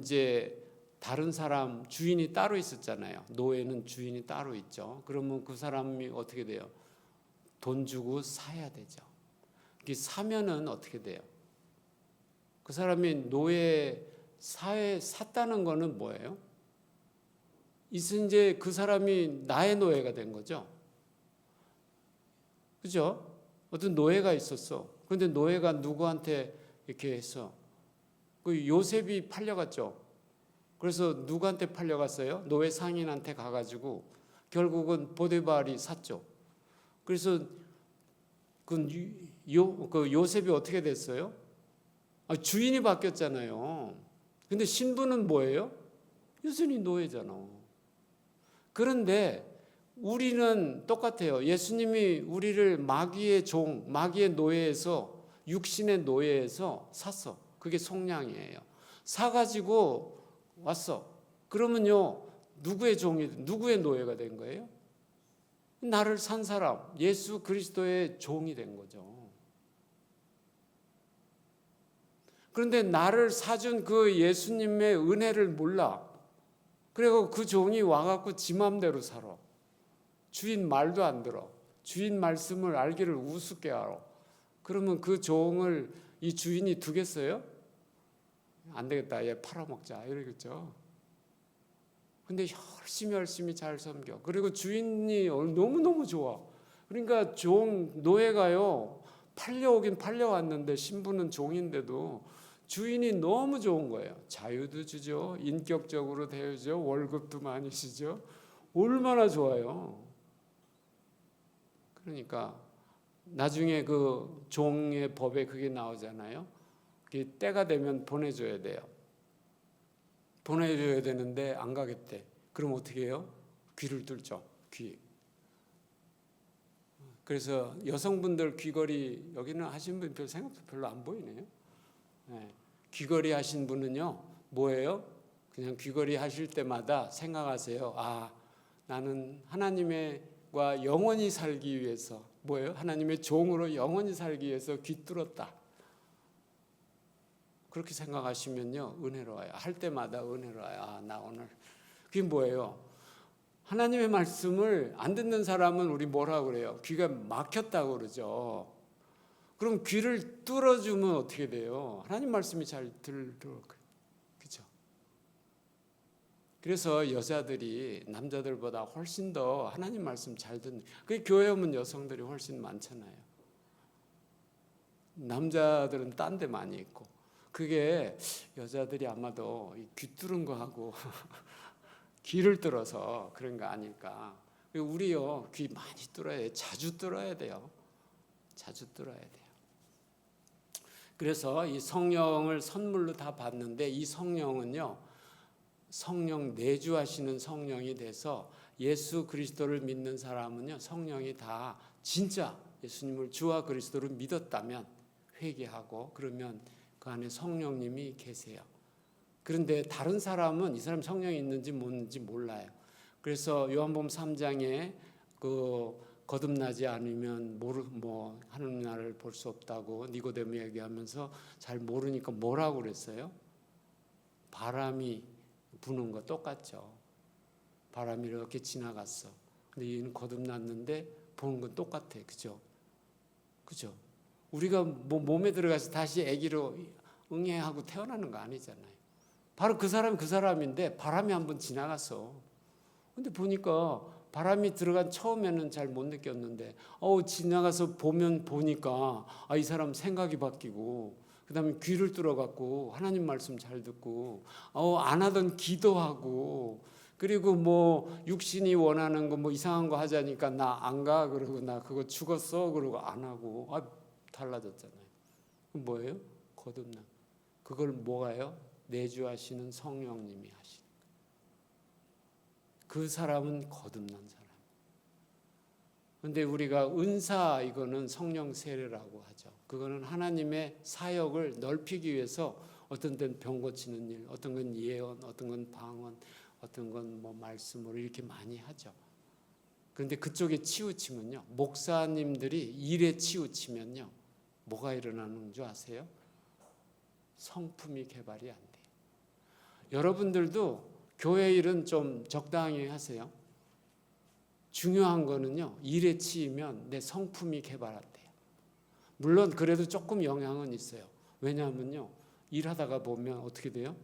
S1: 이제 다른 사람 주인이 따로 있었잖아요. 노예는 주인이 따로 있죠. 그러면 그 사람이 어떻게 돼요? 돈 주고 사야 되죠. 사면은 어떻게 돼요? 그 사람이 노예 사회 샀다는 거는 뭐예요? 이제 그 사람이 나의 노예가 된 거죠. 그죠? 어떤 노예가 있었어. 그런데 노예가 누구한테 이렇게 해서 그 요셉이 팔려갔죠. 그래서 누구한테 팔려갔어요? 노예 상인한테 가가지고 결국은 보디발이 샀죠. 그래서 그 요셉이 어떻게 됐어요? 주인이 바뀌었잖아요. 근데 신부는 뭐예요? 여전히 노예잖아. 그런데 우리는 똑같아요. 예수님이 우리를 마귀의 종, 마귀의 노예에서, 육신의 노예에서 샀어. 그게 속량이에요. 사가지고 왔어. 그러면요, 누구의 종이, 누구의 노예가 된 거예요? 나를 산 사람, 예수 그리스도의 종이 된 거죠. 그런데 나를 사준 그 예수님의 은혜를 몰라. 그리고 그 종이 와갖고 지 맘대로 살아. 주인 말도 안 들어. 주인 말씀을 알기를 우습게 알아. 그러면 그 종을 이 주인이 두겠어요? 안 되겠다, 얘 팔아먹자 이러겠죠. 근데 열심히 잘 섬겨. 그리고 주인이 너무너무 좋아. 그러니까 노예가요, 팔려오긴 팔려왔는데, 신부는 종인데도 주인이 너무 좋은 거예요. 자유도 주죠, 인격적으로 대우죠, 월급도 많이 주죠. 얼마나 좋아요. 그러니까 나중에 그 종의 법에 그게 나오잖아요. 그게 때가 되면 보내줘야 돼요. 보내줘야 되는데 안 가겠대. 그럼 어떻게 해요? 귀를 뚫죠. 귀. 그래서 여성분들 귀걸이 여기는 하신 분 생각보다 별로 안 보이네요. 네. 귀걸이 하신 분은요, 뭐예요? 그냥 귀걸이 하실 때마다 생각하세요. 아, 나는 하나님과 영원히 살기 위해서, 뭐예요? 하나님의 종으로 영원히 살기 위해서 귀 뚫었다. 그렇게 생각하시면요, 은혜로워요. 할 때마다 은혜로워요. 아, 나 오늘. 그게 뭐예요? 하나님의 말씀을 안 듣는 사람은 우리 뭐라 그래요? 귀가 막혔다고 그러죠. 그럼 귀를 뚫어주면 어떻게 돼요? 하나님 말씀이 잘 들려. 그죠? 그래서 여자들이 남자들보다 훨씬 더 하나님 말씀 잘 듣는, 그 교회 오면 여성들이 훨씬 많잖아요. 남자들은 딴 데 많이 있고. 그게 여자들이 아마도 귀 뚫은 거 하고 귀를 뚫어서 그런 거 아닐까. 우리요, 귀 많이 뚫어야 돼요. 자주 뚫어야 돼요. 자주 뚫어야 돼요. 그래서 이 성령을 선물로 다 받는데, 이 성령은요, 성령 내주하시는 성령이 돼서 예수 그리스도를 믿는 사람은요, 성령이 다 진짜 예수님을 주와 그리스도를 믿었다면 회개하고, 그러면 그 안에 성령님이 계세요. 그런데 다른 사람은 이 사람 성령이 있는지 없는지 몰라요. 그래서 요한복음 3장에 그 거듭나지 않으면 하나님 나라를 볼 수 없다고 니고데모 얘기하면서 잘 모르니까 뭐라고 그랬어요? 바람이 부는 거 똑같죠. 바람이 이렇게 지나갔어. 근데 얘는 거듭났는데 보는 건 똑같아. 그죠? 그죠? 우리가 몸에 들어가서 다시 아기로 응애하고 태어나는 거 아니잖아요. 바로 그 사람이 그 사람인데 바람이 한번 지나갔어. 근데 보니까 바람이 들어간 처음에는 잘 못 느꼈는데 지나가서 보니까 이 사람 생각이 바뀌고, 그 다음에 귀를 뚫어갖고 하나님 말씀 잘 듣고, 안 하던 기도하고, 그리고 육신이 원하는 거 이상한 거 하자니까 나 안 가 그러고, 나 그거 죽었어 그러고 안 하고, 달라졌잖아요. 뭐예요? 거듭남. 그걸 뭐가요? 내주하시는 성령님이 하시는 거예요. 그 사람은 거듭난 사람. 그런데 우리가 은사, 이거는 성령 세례라고 하죠. 그거는 하나님의 사역을 넓히기 위해서 어떤 때는 병 고치는 일, 어떤 건 예언, 어떤 건 방언, 어떤 건 말씀으로 이렇게 많이 하죠. 그런데 그쪽에 치우치면요, 목사님들이 일에 치우치면요, 뭐가 일어나는 줄 아세요? 성품이 개발이 안 돼요. 여러분들도 교회 일은 좀 적당히 하세요. 중요한 거는요, 일에 치이면 내 성품이 개발 안 돼요. 물론 그래도 조금 영향은 있어요. 왜냐하면요, 일하다가 보면 어떻게 돼요?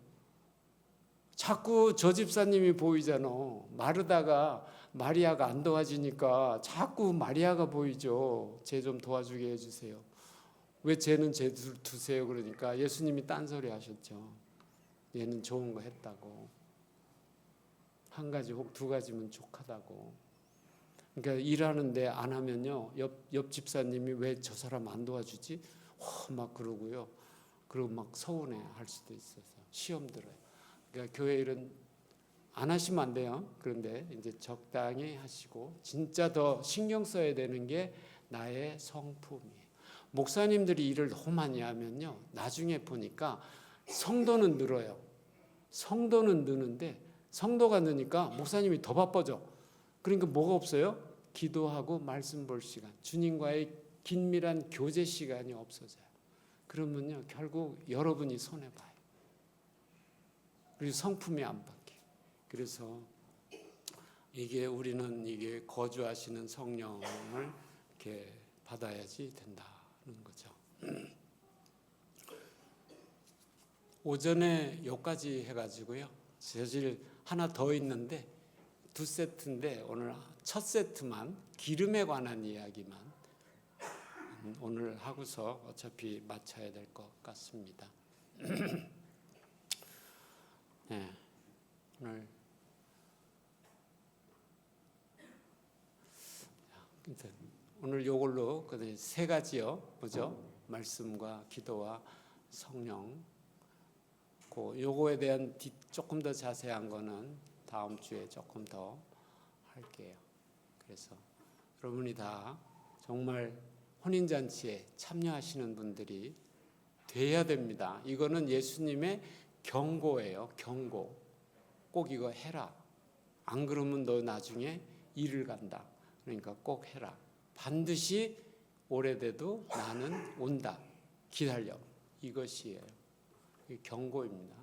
S1: 자꾸 저 집사님이 보이잖아. 마르다가 마리아가 안 도와주니까 자꾸 마리아가 보이죠. 쟤 좀 도와주게 해주세요. 왜 쟤는 쟤 두세요? 그러니까 예수님이 딴소리 하셨죠. 얘는 좋은 거 했다고. 한 가지 혹 두 가지면 족하다고. 그러니까 일하는데 안 하면요, 옆 집사님이 왜 저 사람 안 도와주지? 막 그러고요. 그리고 막 서운해 할 수도 있어서 시험 들어요. 그러니까 교회 일은 안 하시면 안 돼요. 그런데 이제 적당히 하시고, 진짜 더 신경 써야 되는 게 나의 성품이에요. 목사님들이 일을 너무 많이 하면요, 나중에 보니까 성도는 늘어요. 성도는 느는데, 성도가 느니까 목사님이 더 바빠져. 그러니까 뭐가 없어요? 기도하고 말씀 볼 시간, 주님과의 긴밀한 교제 시간이 없어져요. 그러면요, 결국 여러분이 손해봐요. 그리고 성품이 안 바뀌어요. 그래서 우리는 거주하시는 성령을 이렇게 받아야지 된다는 거죠. 오전에 요까지 해가지고요. 사실 하나 더 있는데 2세트인데 오늘 첫 세트만 기름에 관한 이야기만 오늘 하고서 어차피 마쳐야 될 것 같습니다. 네, 오늘 요걸로 세 가지요. 뭐죠? 말씀과 기도와 성령. 요거에 대한 조금 더 자세한 거는 다음 주에 조금 더 할게요. 그래서 여러분이 다 정말 혼인잔치에 참여하시는 분들이 돼야 됩니다. 이거는 예수님의 경고예요. 경고. 꼭 이거 해라. 안 그러면 너 나중에 일을 간다. 그러니까 꼭 해라. 반드시 오래돼도 나는 온다. 기다려. 이것이에요. 경고입니다.